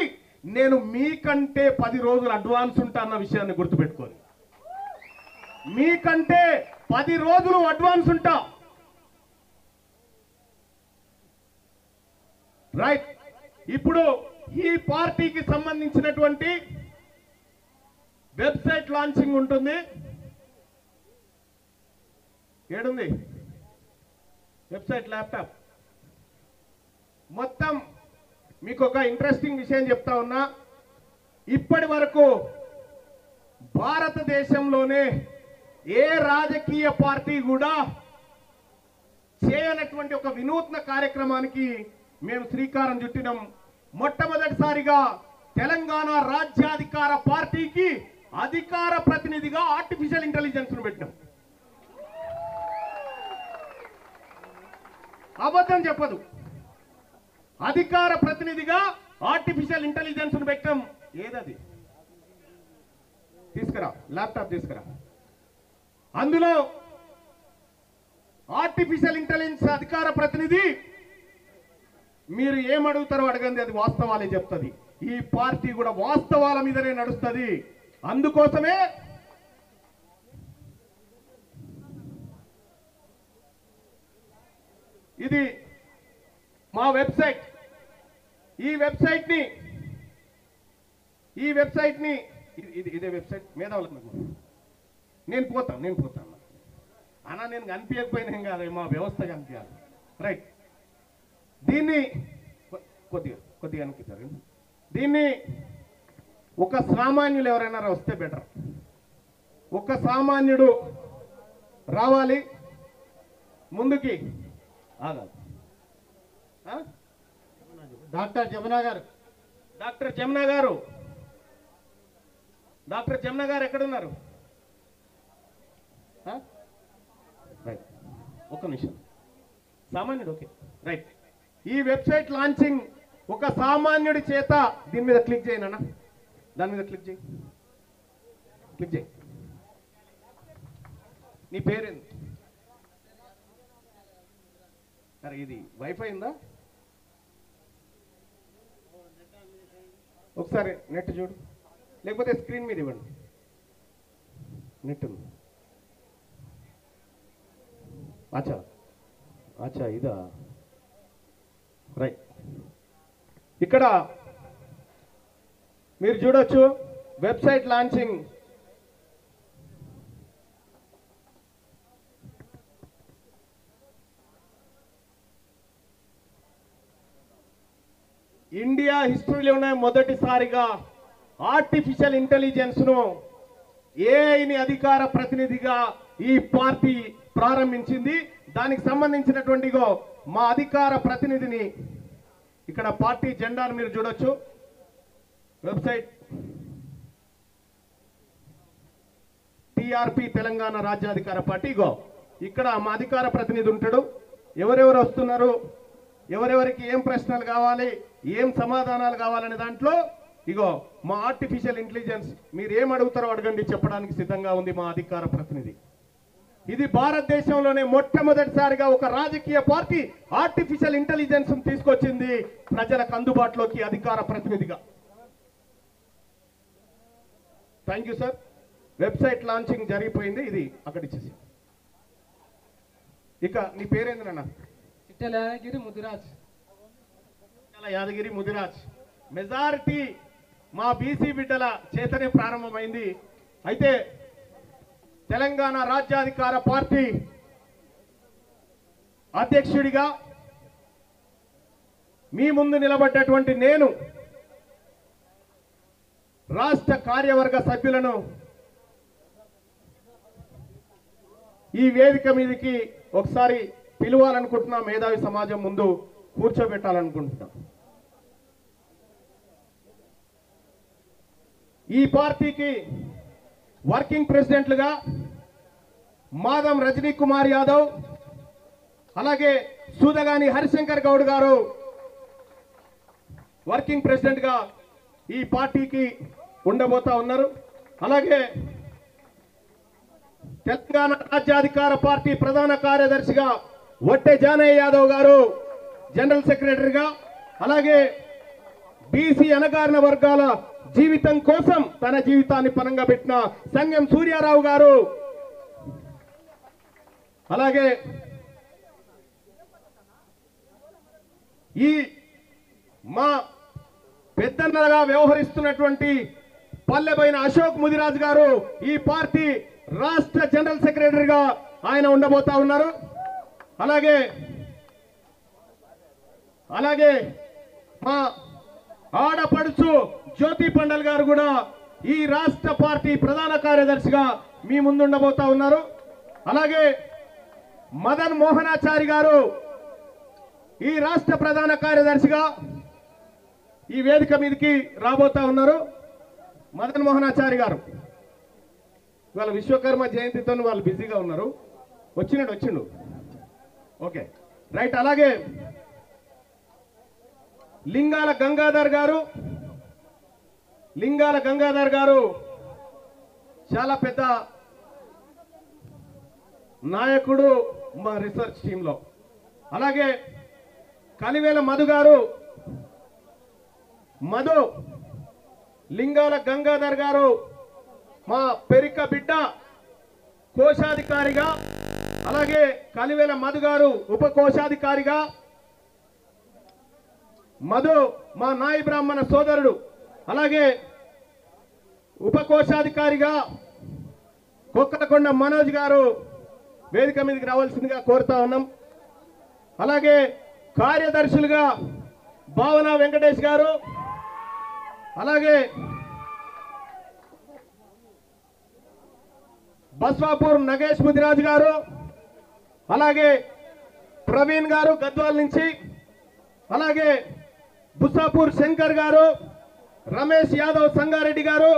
D: నేను మీకంటే 10 రోజులు అడ్వాన్స్ ఉంటా అన్న విషయాన్ని గుర్తుపెట్టుకోండి. మీకంటే 10 రోజులు అడ్వాన్స్ ఉంటా. రైట్. ఇప్పుడు ఈ పార్టీకి సంబంధించినటువంటి వెబ్సైట్ లాంచింగ్ ఉంటుంది. ఏడుంది వెబ్సైట్? ల్యాప్టాప్. మొత్తం మీకు ఒక ఇంట్రెస్టింగ్ విషయం చెప్తా ఉన్నా. ఇప్పటి వరకు భారతదేశంలోనే ఏ రాజకీయ పార్టీ కూడా చేయనటువంటి ఒక వినూత్న కార్యక్రమానికి మేము శ్రీకారం చుట్టినాం. మొట్టమొదటిసారిగా తెలంగాణ రాజ్యాధికార పార్టీకి అధికార ప్రతినిధిగా ఆర్టిఫిషియల్ ఇంటెలిజెన్స్ ను పెట్టినాం. అబద్ధం చెప్పదు. అధికార ప్రతినిధిగా ఆర్టిఫిషియల్ ఇంటెలిజెన్స్ ను పెట్టాం. ఏదది? తీసుకురా, ల్యాప్టాప్ తీసుకురా. అందులో ఆర్టిఫిషియల్ ఇంటెలిజెన్స్ అధికార ప్రతినిధి మీరు ఏమడుగుతారో అడగండి, అది వాస్తవాలే చెప్తుంది. ఈ పార్టీ కూడా వాస్తవాల మీదనే నడుస్తుంది. అందుకోసమే ఇది మా వెబ్సైట్. ఈ వెబ్సైట్ ని ఇదే వెబ్సైట్ మేధావులకు నేను పోతాను అన్నా. నేను కనిపించకపోయినా ఏం కాదు, మా వ్యవస్థ కనిపించాలి. రైట్. దీన్ని కొద్దిగా అనిపించారు. దీన్ని ఒక సామాన్యులు ఎవరైనా వస్తే బెటర్. ఒక సామాన్యుడు రావాలి ముందుకి.
A: డాక్టర్ జమునా
D: గారు ఎక్కడున్నారు? రైట్, ఒక్క నిమిషం. సామాన్యుడు. Okay, right. ఈ వెబ్సైట్ లాంచింగ్ ఒక సామాన్యుడి చేత, దీని మీద క్లిక్ చేయనన్నా, దాని మీద క్లిక్ చేయి, క్లిక్ చేయి. నీ పేరేంది? సరే, ఇది వైఫై ఉందా? ఒకసారి నెట్ చూడు, లేకపోతే స్క్రీన్ మీద ఇవ్వండి. నెట్ ఉంది. అచ్చా అచ్చా, ఇదా? రైట్. ఇక్కడ మీరు చూడొచ్చు వెబ్సైట్ లాంచింగ్. ఇండియా హిస్టరీలోనే మొదటిసారిగా ఆర్టిఫిషియల్ ఇంటెలిజెన్స్ ను ఏఐని అధికార ప్రతినిధిగా ఈ పార్టీ ప్రారంభించింది. దానికి సంబంధించినటువంటి మా అధికార ప్రతినిధిని ఇక్కడ పార్టీ జెండాను మీరు చూడొచ్చు. Website TRP Telangana Rajyadhikara party. ఇక్కడ మా అధికార ప్రతినిధి ఉంటాడు. ఎవరెవరు వస్తున్నారు, ఎవరెవరికి ఏం ప్రశ్నలు కావాలి, ఏం సమాధానాలు కావాలనే దాంట్లో మా ఆర్టిఫిషియల్ ఇంటెలిజెన్స్ మీరు ఏం అడుగుతారో అడగండి చెప్పడానికి సిద్ధంగా ఉంది మా అధికార ప్రతినిధి. ఇది భారతదేశంలోనే మొట్టమొదటిసారిగా ఒక రాజకీయ పార్టీ ఆర్టిఫిషియల్ ఇంటెలిజెన్స్ తీసుకొచ్చింది ప్రజలకు అందుబాటులోకి అధికార ప్రతినిధిగా. Thank you sir. Website launching జరిగిపోయింది. ఇది అక్కడ ఇచ్చేసి. ఇక నీ పేరేంది నాన్న?
F: చిట్టెల యాదగిరి ముదిరాజ్.
D: యాదగిరి ముదిరాజ్. మెజారిటీ మా బీసీ బిడ్డల చేతనే ప్రారంభమైంది. అయితే తెలంగాణ రాజ్యాధికార పార్టీ అధ్యక్షుడిగా మీ ముందు నిలబడ్డటువంటి నేను రాష్ట్ర కార్యవర్గ సభ్యులను ఈ వేదిక మీదకి ఒకసారి పిలవాలనుకుంటున్నా. మేధావి సమాజం ముందు కూర్చోబెట్టాలనుకుంటున్నా. ఈ పార్టీకి వర్కింగ్ ప్రెసిడెంట్లుగా మాదం రజనీ కుమార్ యాదవ్, అలాగే సూదగాని హరిశంకర్ గౌడ్ గారు వర్కింగ్ ప్రెసిడెంట్ గా ఈ పార్టీకి ఉండబోతా ఉన్నారు. అలాగే తెలంగాణ రాజ్యాధికార పార్టీ ప్రధాన కార్యదర్శిగా వట్టె జానయ్య యాదవ్ గారు జనరల్ సెక్రటరీగా, అలాగే బీసీ అణగారిన వర్గాల జీవితం కోసం తన జీవితాన్ని పనంగా పెట్టిన సంగం సూర్యారావు గారు, అలాగే ఈ మా పెద్దన్నగా వ్యవహరిస్తున్నటువంటి పల్లెబైన అశోక్ ముదిరాజ్ గారు ఈ పార్టీ రాష్ట్ర జనరల్ సెక్రటరీగా ఆయన ఉండబోతా ఉన్నారు. అలాగే మా ఆడపడుచు జ్యోతి పండల్ గారు కూడా ఈ రాష్ట్ర పార్టీ ప్రధాన కార్యదర్శిగా మీ ముందు ఉండబోతా ఉన్నారు. అలాగే మదన్ మోహనాచారి గారు ఈ రాష్ట్ర ప్రధాన కార్యదర్శిగా ఈ వేదిక మీదకి రాబోతా ఉన్నారు. మదన్ మోహనాచారి గారు ఇవాళ విశ్వకర్మ జయంతితో వాళ్ళు బిజీగా ఉన్నారు. వచ్చిండు. Okay, right. అలాగే లింగాల గంగాధర్ గారు చాలా పెద్ద నాయకుడు మా రీసెర్చ్ టీంలో. అలాగే కలివేల మధు గారు, లింగాల గంగాధర్ గారు మా పెరిక బిడ్డ కోశాధికారిగా, అలాగే కలివేల మధు గారు ఉప కోశాధికారిగా, మధు మా నాయి బ్రాహ్మణ సోదరుడు, అలాగే ఉప కోశాధికారిగా కొక్కలకొండ మనోజ్ గారు వేదిక మీదకి రావాల్సిందిగా కోరుతా ఉన్నాం. అలాగే కార్యదర్శులుగా భావన వెంకటేష్ గారు, అలాగే బస్వాపూర్ నగేష్ ముదిరాజ్ గారు, అలాగే ప్రవీణ్ గారు గద్వాల్ నుంచి, అలాగే బుస్సాపూర్ శంకర్ గారు, రమేష్ యాదవ్ సంగారెడ్డి గారు,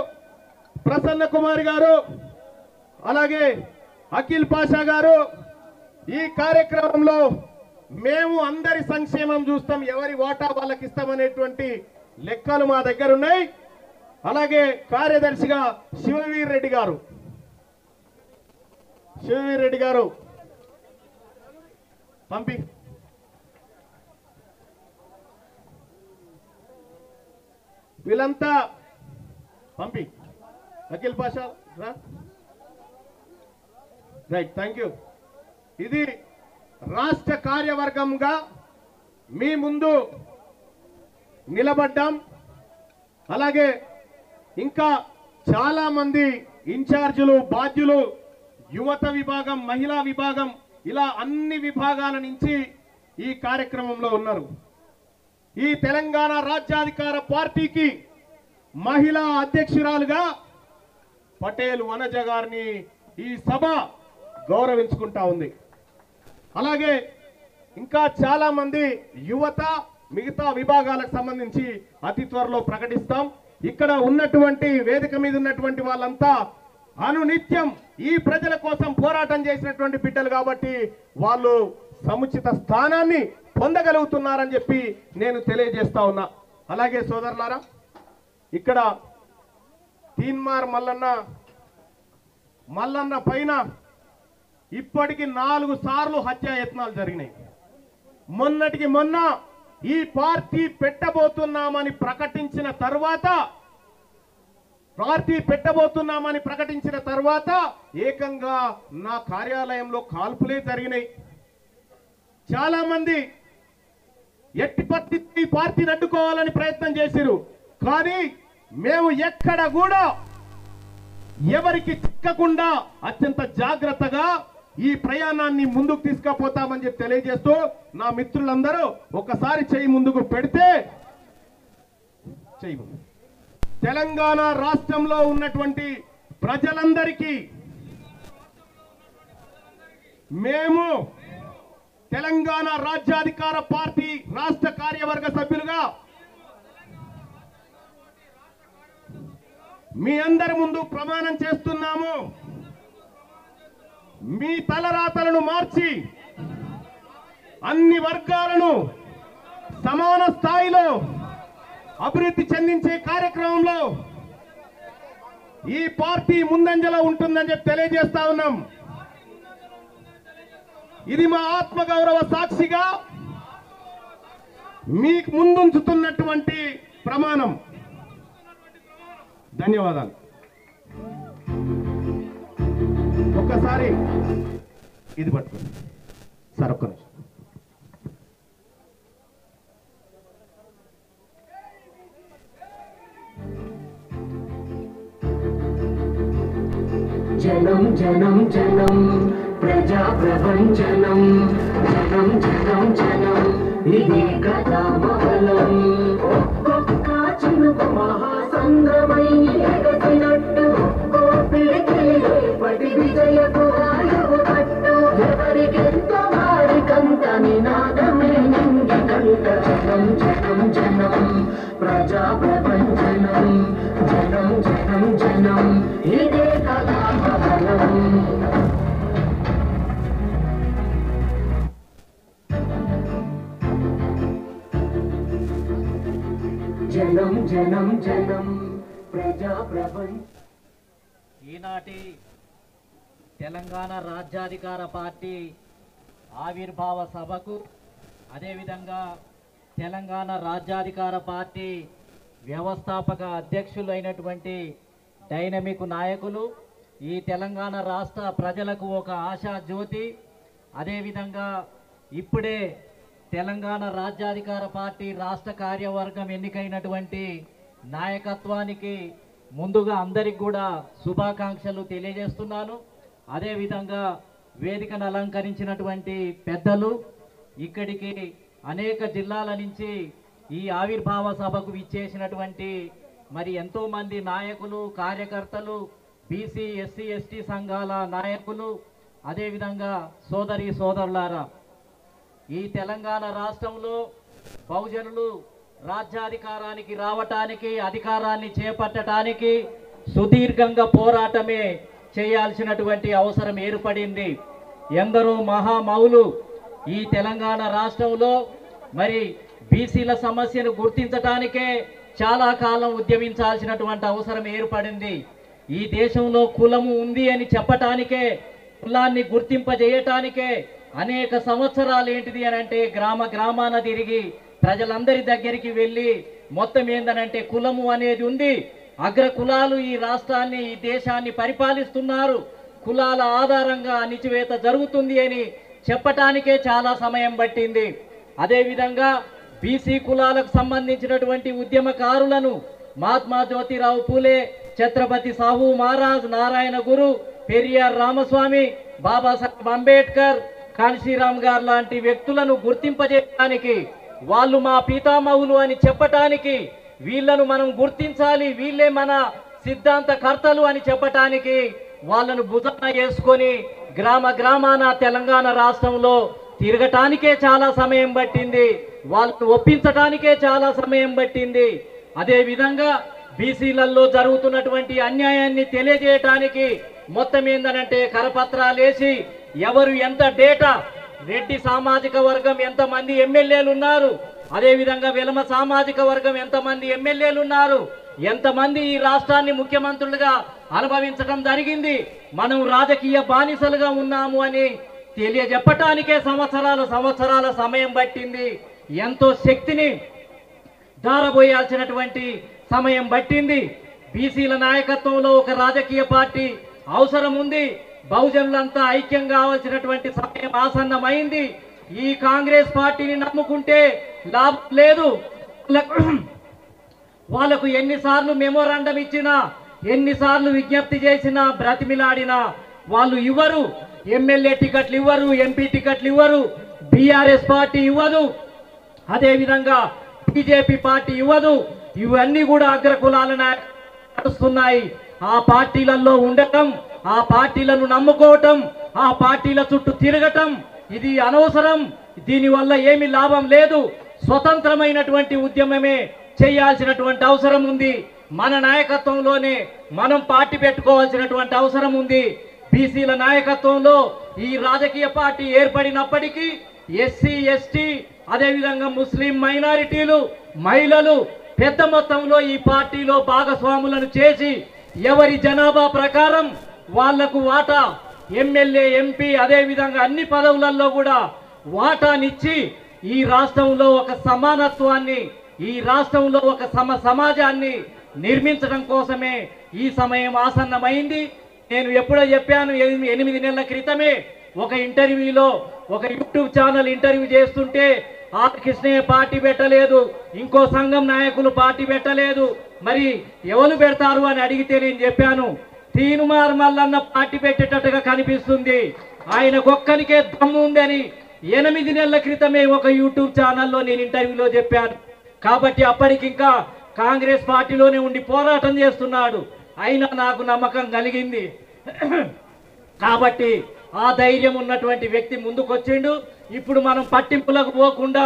D: ప్రసన్న కుమార్ గారు, అలాగే అఖిల్ పాషా గారు. ఈ కార్యక్రమంలో మేము అందరి సంక్షేమం చూస్తాం, ఎవరి వాటా వాళ్ళకి ఇస్తామనేటువంటి లెక్కలు మా దగ్గర ఉన్నాయి. అలాగే కార్యదర్శిగా శివవీర్ రెడ్డి గారు. శివవీర్ రెడ్డి గారు పంపి. వీళ్ళంతా పంపి. అఖిల్ పాషా రా. Right, thank you. ఇది రాష్ట్ర కార్యవర్గంగా మీ ముందు నిలబడ్డాం. అలాగే ఇంకా చాలా మంది ఇన్ఛార్జీలు, బాధ్యులు, యువత విభాగం, మహిళా విభాగం, ఇలా అన్ని విభాగాల నుంచి ఈ కార్యక్రమంలో ఉన్నారు. ఈ తెలంగాణ రాజ్యాధికార పార్టీకి మహిళా అధ్యక్షురాలుగా పటేల్ వనజ గారిని ఈ సభ గౌరవించుకుంటా ఉంది. అలాగే ఇంకా చాలా మంది యువత, మిగతా విభాగాలకు సంబంధించి అతి త్వరలో ప్రకటిస్తాం. ఇక్కడ ఉన్నటువంటి వేదిక మీద ఉన్నటువంటి వాళ్ళంతా అనునిత్యం ఈ ప్రజల కోసం పోరాటం చేసినటువంటి బిడ్డలు కాబట్టి వాళ్ళు సముచిత స్థానాన్ని పొందగలుగుతున్నారని చెప్పి నేను తెలియజేస్తా ఉన్నా. అలాగే సోదరులారా, ఇక్కడ తీన్మార్ మల్లన్న పైన ఇప్పటికి 4 సార్లు హత్యాయత్నాలు జరిగినాయి. మొన్నటికి మొన్న ఈ పార్టీ పెట్టబోతున్నామని ప్రకటించిన తర్వాత ఏకంగా నా కార్యాలయంలో కాల్పులే జరిగినాయి. చాలా మంది ఎట్టి పరిస్థితి ఈ పార్టీని అడ్డుకోవాలని ప్రయత్నం చేశారు. కానీ మేము ఎక్కడ కూడా ఎవరికి చిక్కకుండా అత్యంత జాగ్రత్తగా ఈ ప్రయాణాన్ని ముందుకు తీసుకుపోతామని చెప్పి తెలియజేస్తూ, నా మిత్రులందరూ ఒకసారి చెయ్యి ముందుకు పెడితే, చెయ్యి ముందు. తెలంగాణ రాష్ట్రంలో ఉన్నటువంటి ప్రజలందరికీ మేము తెలంగాణ రాజ్యాధికార పార్టీ రాష్ట్ర కార్యవర్గ సభ్యులుగా మీ అందరి ముందు ప్రమాణం చేస్తున్నాము. మీ తలరాతలను మార్చి అన్ని వర్గాలను సమాన స్థాయిలో అభివృద్ధి చెందించే కార్యక్రమంలో ఈ పార్టీ ముందంజలో ఉంటుందని చెప్పి తెలియజేస్తా ఉన్నాం. ఇది మా ఆత్మగౌరవ సాక్షిగా మీకు ముందుంచుతున్నటువంటి ప్రమాణం. ధన్యవాదాలు. ఒక్కసారి ఇది పట్టుకోండి సార్, ఒక్క నిమిషం.
B: జనం జనం జనం ప్రజా ప్రపంచనం, జనం జనం జనం ఇది కదా మహలం. ఒక్కొక్క చినుకు మహాసంద్రమై ఎగసినట్టు, పటి విజయపు ఆయువు పట్టు, ఎవరికెంత వారికంత నినాదమే నింగి కంట. జనం జనం జనం ప్రజా ప్రపంచనం, జనం జనం జనం ఇదే కదా మహలం. జనం జనం జనం ప్రజా ప్రపంచ.
E: ఈనాటి తెలంగాణ రాజ్యాధికార పార్టీ ఆవిర్భావ సభకు, అదేవిధంగా తెలంగాణ రాజ్యాధికార పార్టీ వ్యవస్థాపక అధ్యక్షులైనటువంటి డైనమిక్ నాయకులు, ఈ తెలంగాణ రాష్ట్ర ప్రజలకు ఒక ఆశా జ్యోతి, అదేవిధంగా ఇప్పుడే తెలంగాణ రాజ్యాధికార పార్టీ రాష్ట్ర కార్యవర్గం ఎన్నికైనటువంటి నాయకత్వానికి ముందుగా అందరికి కూడా శుభాకాంక్షలు తెలియజేస్తున్నాను. అదేవిధంగా వేదికను అలంకరించినటువంటి పెద్దలు, ఇక్కడికి అనేక జిల్లాల నుంచి ఈ ఆవిర్భావ సభకు విచ్చేసినటువంటి మరి ఎంతోమంది నాయకులు, కార్యకర్తలు, బీసీ, ఎస్సీ, ఎస్టీ సంఘాల నాయకులు, అదేవిధంగా సోదరి సోదరులారా, ఈ తెలంగాణ రాష్ట్రంలో బహుజనులు రాజ్యాధికారానికి రావటానికి, అధికారాన్ని చేపట్టడానికి సుదీర్ఘంగా పోరాటమే చేయాల్సినటువంటి అవసరం ఏర్పడింది. ఎందరో మహామౌలు ఈ తెలంగాణ రాష్ట్రంలో మరి బీసీల సమస్యను గుర్తించటానికే చాలా కాలం ఉద్యమించాల్సినటువంటి అవసరం ఏర్పడింది. ఈ దేశంలో కులము ఉంది అని చెప్పటానికే, కులాన్ని గుర్తింపజేయటానికే అనేక సంవత్సరాలు ఏంటిది అని అంటే గ్రామాన తిరిగి ప్రజలందరి దగ్గరికి వెళ్ళి మొత్తం ఏందనంటే కులము అనేది ఉంది, అగ్ర కులాలు ఈ రాష్ట్రాన్ని ఈ దేశాన్ని పరిపాలిస్తున్నారు, కులాల ఆధారంగా అణిచివేత జరుగుతుంది అని చెప్పటానికే చాలా సమయం పట్టింది. అదేవిధంగా బీసీ కులాలకు సంబంధించినటువంటి ఉద్యమకారులను మహాత్మా జ్యోతిరావు పూలే, ఛత్రపతి సాహు మహారాజ్, నారాయణ గురు, పెరియార్ రామస్వామి, బాబాసాహెబ్ అంబేద్కర్, కాన్షీరామ్ గారు లాంటి వ్యక్తులను గుర్తింపజేయడానికి, వాళ్ళు మా పితామహులు అని చెప్పటానికి, వీళ్ళను మనం గుర్తించాలి, వీళ్ళే మన సిద్ధాంత కర్తలు అని చెప్పటానికి వాళ్ళను భుజాన వేసుకొని గ్రామాన తెలంగాణ రాష్ట్రంలో తిరగటానికే చాలా సమయం పట్టింది, వాళ్ళను ఒప్పించటానికే చాలా సమయం పట్టింది. అదేవిధంగా బీసీలలో జరుగుతున్నటువంటి అన్యాయాన్ని తెలియజేయటానికి మొత్తం ఏందనంటే కరపత్రాలు వేసి ఎవరు ఎంత డేటా, రెడ్డి సామాజిక వర్గం ఎంతమంది ఎమ్మెల్యేలు ఉన్నారు, అదేవిధంగా వెలమ సామాజిక వర్గం ఎంతమంది ఎమ్మెల్యేలు ఉన్నారు, ఎంతమంది ఈ రాష్ట్రాన్ని ముఖ్యమంత్రులుగా అనుభవించడం జరిగింది, మనం రాజకీయ బానిసలుగా ఉన్నాము అని తెలియజెప్పటానికే సంవత్సరాల సమయం పట్టింది. ఎంతో శక్తిని దారబోయాల్సినటువంటి సమయం పట్టింది. బీసీల నాయకత్వంలో ఒక రాజకీయ పార్టీ అవసరం ఉంది. బహుజనులంతా ఐక్యం కావాల్సినటువంటి సమయం ఆసన్నమైంది. ఈ కాంగ్రెస్ పార్టీని నమ్ముకుంటే లాభం లేదు. వాళ్ళకు ఎన్నిసార్లు మెమోరాండం ఇచ్చినా, ఎన్నిసార్లు విజ్ఞప్తి చేసినా, బ్రతిమిలాడినా వాళ్ళు ఇవ్వరు. ఎమ్మెల్యే టికెట్లు ఇవ్వరు, ఎంపీ టికెట్లు ఇవ్వరు, బీఆర్ఎస్ పార్టీ ఇవ్వదు, అదేవిధంగా బీజేపీ పార్టీ ఇవ్వదు. ఇవన్నీ కూడా అగ్రకులాలను నడుస్తున్నాయి. ఆ పార్టీలలో ఉండటం, ఆ పార్టీలను నమ్ముకోవటం, ఆ పార్టీల చుట్టూ తిరగటం ఇది అనవసరం. దీనివల్ల ఏమి లాభం లేదు. స్వతంత్రమైనటువంటి ఉద్యమమే చేయాల్సినటువంటి అవసరం ఉంది. మన నాయకత్వంలోనే మనం పార్టీ పెట్టుకోవాల్సినటువంటి అవసరం ఉంది. బీసీల నాయకత్వంలో ఈ రాజకీయ పార్టీ ఏర్పడినప్పటికీ ఎస్సీ, ఎస్టీ, అదేవిధంగా ముస్లిం మైనారిటీలు, మహిళలు పెద్ద మొత్తంలో ఈ పార్టీలో భాగస్వాములను చేసి ఎవరి జనాభా ప్రకారం వాళ్లకు వాటా, ఎమ్మెల్యే, ఎంపీ, అదేవిధంగా అన్ని పదవులలో కూడా వాటానిచ్చి ఈ రాష్ట్రంలో ఒక సమానత్వాన్ని, ఈ రాష్ట్రంలో ఒక సమాజాన్ని నిర్మించడం కోసమే ఈ సమయం ఆసన్నమైంది. నేను ఎప్పుడో చెప్పాను, 8 నెలల క్రితమే ఒక ఇంటర్వ్యూలో, ఒక యూట్యూబ్ ఛానల్ ఇంటర్వ్యూ చేస్తుంటే ఆర్ కృష్ణయ్య పార్టీ పెట్టలేదు, ఇంకో సంఘం నాయకులు పార్టీ పెట్టలేదు, మరి ఎవరు పెడతారు అని అడిగితే నేను చెప్పాను, తీనుమార్ మల్లన్న పార్టీ పెట్టేటట్టుగా కనిపిస్తుంది, ఆయనకొక్కరికే దమ్ము ఉందని 8 నెలల క్రితమే ఒక యూట్యూబ్ ఛానల్లో నేను ఇంటర్వ్యూలో చెప్పాను. కాబట్టి అప్పటికింకా కాంగ్రెస్ పార్టీలోనే ఉండి పోరాటం చేస్తున్నాడు. అయినా నాకు నమ్మకం కలిగింది. కాబట్టి ఆ ధైర్యం ఉన్నటువంటి వ్యక్తి ముందుకొచ్చిండు. ఇప్పుడు మనం పట్టింపులకు పోకుండా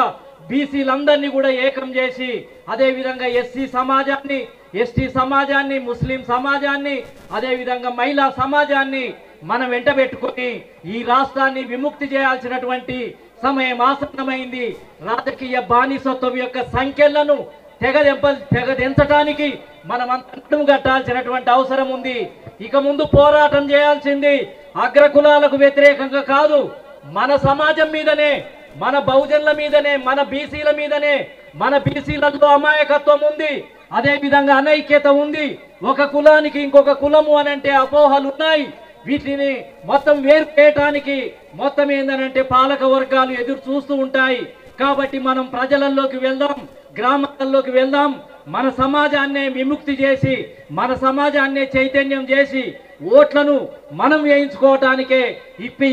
E: బీసీలందరినీ కూడా ఏకం చేసి, అదేవిధంగా ఎస్సీ సమాజాన్ని, ఎస్టీ సమాజాన్ని, ముస్లిం సమాజాన్ని, అదేవిధంగా మహిళా సమాజాన్ని మనం వెంట పెట్టుకొని ఈ రాష్ట్రాన్ని విముక్తి చేయాల్సినటువంటి సమయం ఆసన్నమైంది. రాజకీయ బానిసత్వం యొక్క సంఖ్యలను తెగదెంచడానికి మనం అంతటం కట్టాల్సినటువంటి అవసరం ఉంది. ఇక ముందు పోరాటం చేయాల్సింది అగ్రకులాలకు వ్యతిరేకంగా కాదు, మన సమాజం మీదనే, మన బహుజనుల మీదనే, మన బీసీల మీదనే. మన బీసీలలో అమాయకత్వం ఉంది, అదేవిధంగా అనైక్యత ఉంది. ఒక కులానికి ఇంకొక కులము అనంటే అపోహలు ఉన్నాయి. వీటిని మొత్తం వేరు చేయటానికి మొత్తం ఏందనంటే పాలక వర్గాలు ఎదురు చూస్తూ ఉంటాయి. కాబట్టి మనం ప్రజలలోకి వెళ్దాం, గ్రామాల్లోకి వెళ్దాం, మన సమాజాన్నే విముక్తి చేసి, మన సమాజాన్నే చైతన్యం చేసి ఓట్లను మనం వేయించుకోవటానికే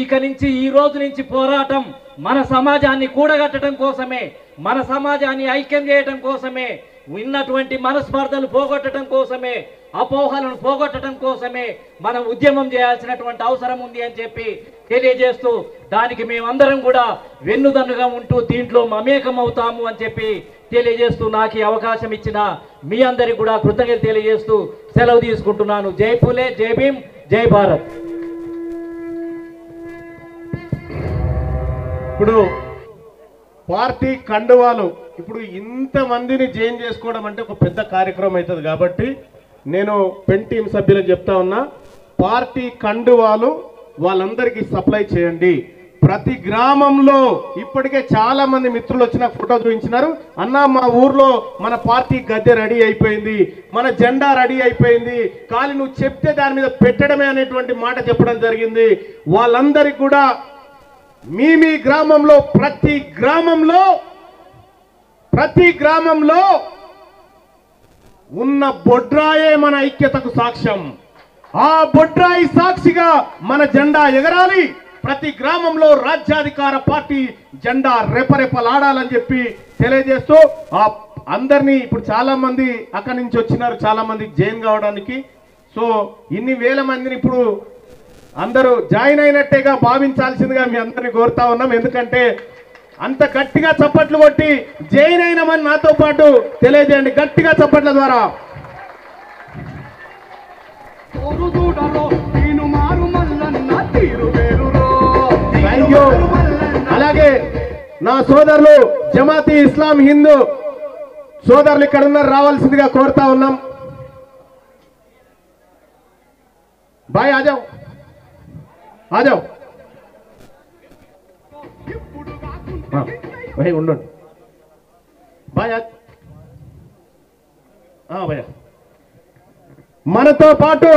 E: ఇక నుంచి, ఈ రోజు నుంచి పోరాటం మన సమాజాన్ని కూడగట్టడం కోసమే, మన సమాజాన్ని ఐక్యం చేయడం కోసమే, ఉన్నటువంటి మనస్పర్ధలు పోగొట్టడం కోసమే, అపోహలను పోగొట్టడం కోసమే మనం ఉద్యమం చేయాల్సినటువంటి అవసరం ఉంది అని చెప్పి తెలియజేస్తూ, దానికి మేమందరం కూడా వెన్నుదన్నుగా ఉంటూ దీంట్లో మమేకం అవుతాము అని చెప్పి తెలియజేస్తూ, నాకు ఈ అవకాశం ఇచ్చిన మీ అందరికి కూడా కృతజ్ఞతలు తెలియజేస్తూ సెలవు తీసుకుంటున్నాను. జై పూలే, జై భీమ్, జై భారత్.
A: ఇప్పుడు
D: పార్టీ కండువాలు ఇప్పుడు ఇంతమందిని జాయిన్ చేసుకోవడం అంటే ఒక పెద్ద కార్యక్రమం అవుతుంది కాబట్టి నేను పెన్ టీం సభ్యులకు చెప్తా ఉన్నా, పార్టీ కండువాలు వాళ్ళందరికీ సప్లై చేయండి. ప్రతి గ్రామంలో ఇప్పటికే చాలా మంది మిత్రులు వచ్చి నాకు ఫోటో చూపించినారు. అన్న మా ఊర్లో మన పార్టీ గద్దె రెడీ అయిపోయింది, మన జెండా రెడీ అయిపోయింది, కానీ నువ్వు చెప్తే దాని మీద పెట్టడమే అనేటువంటి మాట చెప్పడం జరిగింది. వాళ్ళందరికీ కూడా మీ గ్రామంలో ప్రతి గ్రామంలో ఉన్న బొడ్రాయే మన ఐక్యతకు సాక్ష్యం. ఆ బొడ్రాయి సాక్షిగా మన జెండా ఎగరాలి. ప్రతి గ్రామంలో రాజ్యాధికార పార్టీ జెండా రెపరెపలాడాలని చెప్పి తెలియజేస్తూ అందరినీ ఇప్పుడు చాలా మంది అక్కడి నుంచి వచ్చినారు, చాలా మంది జాయిన్ కావడానికి. సో ఇన్ని వేల మందిని ఇప్పుడు అందరూ జాయిన్ అయినట్టేగా భావించాల్సిందిగా మీ అందరినీ కోరుతా ఉన్నాం. ఎందుకంటే అంత గట్టిగా చప్పట్లు కొట్టి జాయిన్ అయినామని నాతో పాటు తెలియజేయండి, గట్టిగా చప్పట్ల ద్వారా. Thank you. అలాగే నా సోదరులు జమాతీ ఇస్లాం హిందూ సోదరులు ఇక్కడ ఉన్నారు, రావాల్సిందిగా కోరుతా ఉన్నాం. బాయ్ ఆజావ్ ఆజావ్ भाई ఉండండి భయ్యా. మనతో పాటు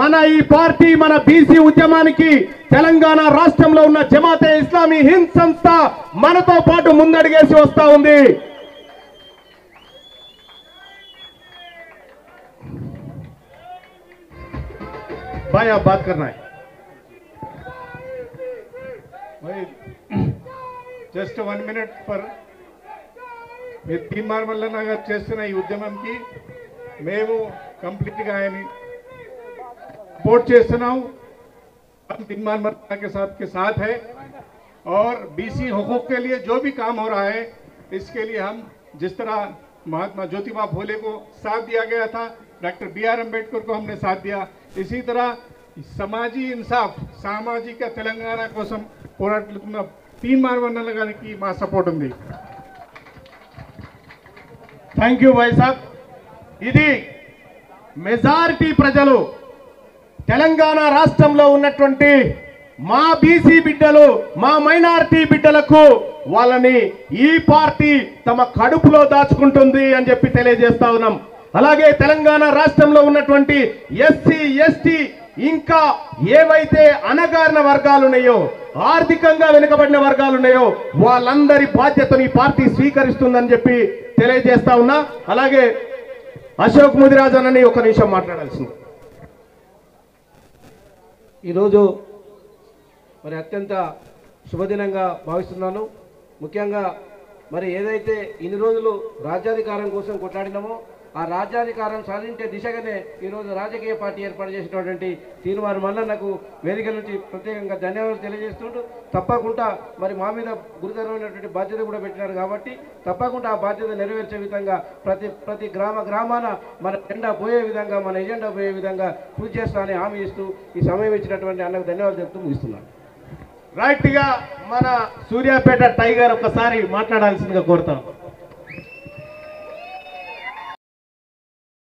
D: మన ఈ పార్టీ మన బీసీ ఉద్యమానికి తెలంగాణ రాష్ట్రంలో ఉన్న జమాతే ఇస్లామీ హింద్ సంస్థ మనతో పాటు ముందడుగేసి వస్తా ఉంది. भाई आप बात करना है.
A: జస్ట్ 1 minute ఫర్ మీరు తీన్మార్ మల్లన్న గారు చేస్తున్న ఈ ఉద్యమంకి మేము కంప్లీట్గా ఆయన सपोर्ट చేస్తున్నాం. हम तीनमार मल्लना के साथ है और बीसी हुकूक के लिए जो भी काम हो रहा है इसके लिए हम जिस तरह महात्मा ज्योतिबा फुले को साथ दिया गया था, डॉक्टर BR अम्बेडकर को हमने साथ दिया, इसी तरह समाजी इंसाफ सामाजिक తెలంగాణ కోసం పోరాడుతున్న తీన్మార్ మల్లన్న గారికి మా సపోర్ట్ ఉంది.
D: థ్యాంక్ యూ భాయ్ సాబ్. ఇది మెజారిటీ ప్రజలు తెలంగాణ రాష్ట్రంలో ఉన్నటువంటి మా బీసీ బిడ్డలు మా మైనారిటీ బిడ్డలకు వాళ్ళని ఈ పార్టీ తమ కడుపులో దాచుకుంటుంది అని చెప్పి తెలియజేస్తా ఉన్నాం. అలాగే తెలంగాణ రాష్ట్రంలో ఉన్నటువంటి ఎస్సీ ఎస్టీ ఇంకా ఏవైతే అణగారిన వర్గాలు ఉన్నాయో ఆర్థికంగా వెనుకబడిన వర్గాలు ఉన్నాయో వాళ్ళందరి బాధ్యతను ఈ పార్టీ స్వీకరిస్తుందని చెప్పి తెలియజేస్తా ఉన్నా. అలాగే అశోక్ ముదిరాజ్ అని ఒక నిమిషం మాట్లాడాల్సింది.
G: ఈరోజు మరి అత్యంత శుభదినంగా భావిస్తున్నాను. ముఖ్యంగా మరి ఏదైతే ఇన్ని రోజులు రాజ్యాధికారం కోసం కొట్లాడినామో ఆ రాజ్యాధికారం సాధించే దిశగానే ఈరోజు రాజకీయ పార్టీ ఏర్పాటు చేసినటువంటి తీన్మార్ మల్లన్నకు వేదిక నుంచి ప్రత్యేకంగా ధన్యవాదాలు తెలియజేస్తుంటూ తప్పకుండా మరి మా మీద గురుతరమైనటువంటి బాధ్యత కూడా పెట్టినారు కాబట్టి తప్పకుండా ఆ బాధ్యత నెరవేర్చే విధంగా ప్రతి గ్రామాన మన జెండా పోయే విధంగా మన ఎజెండా పోయే విధంగా కృషి చేస్తానని హామీ ఇస్తూ ఈ సమయం ఇచ్చినటువంటి అన్నకు ధన్యవాదాలు చెప్తూ ముగిస్తున్నాను.
D: రైట్ గా మన సూర్యాపేట టైగర్ ఒకసారి మాట్లాడాల్సిందిగా కోరుతాం.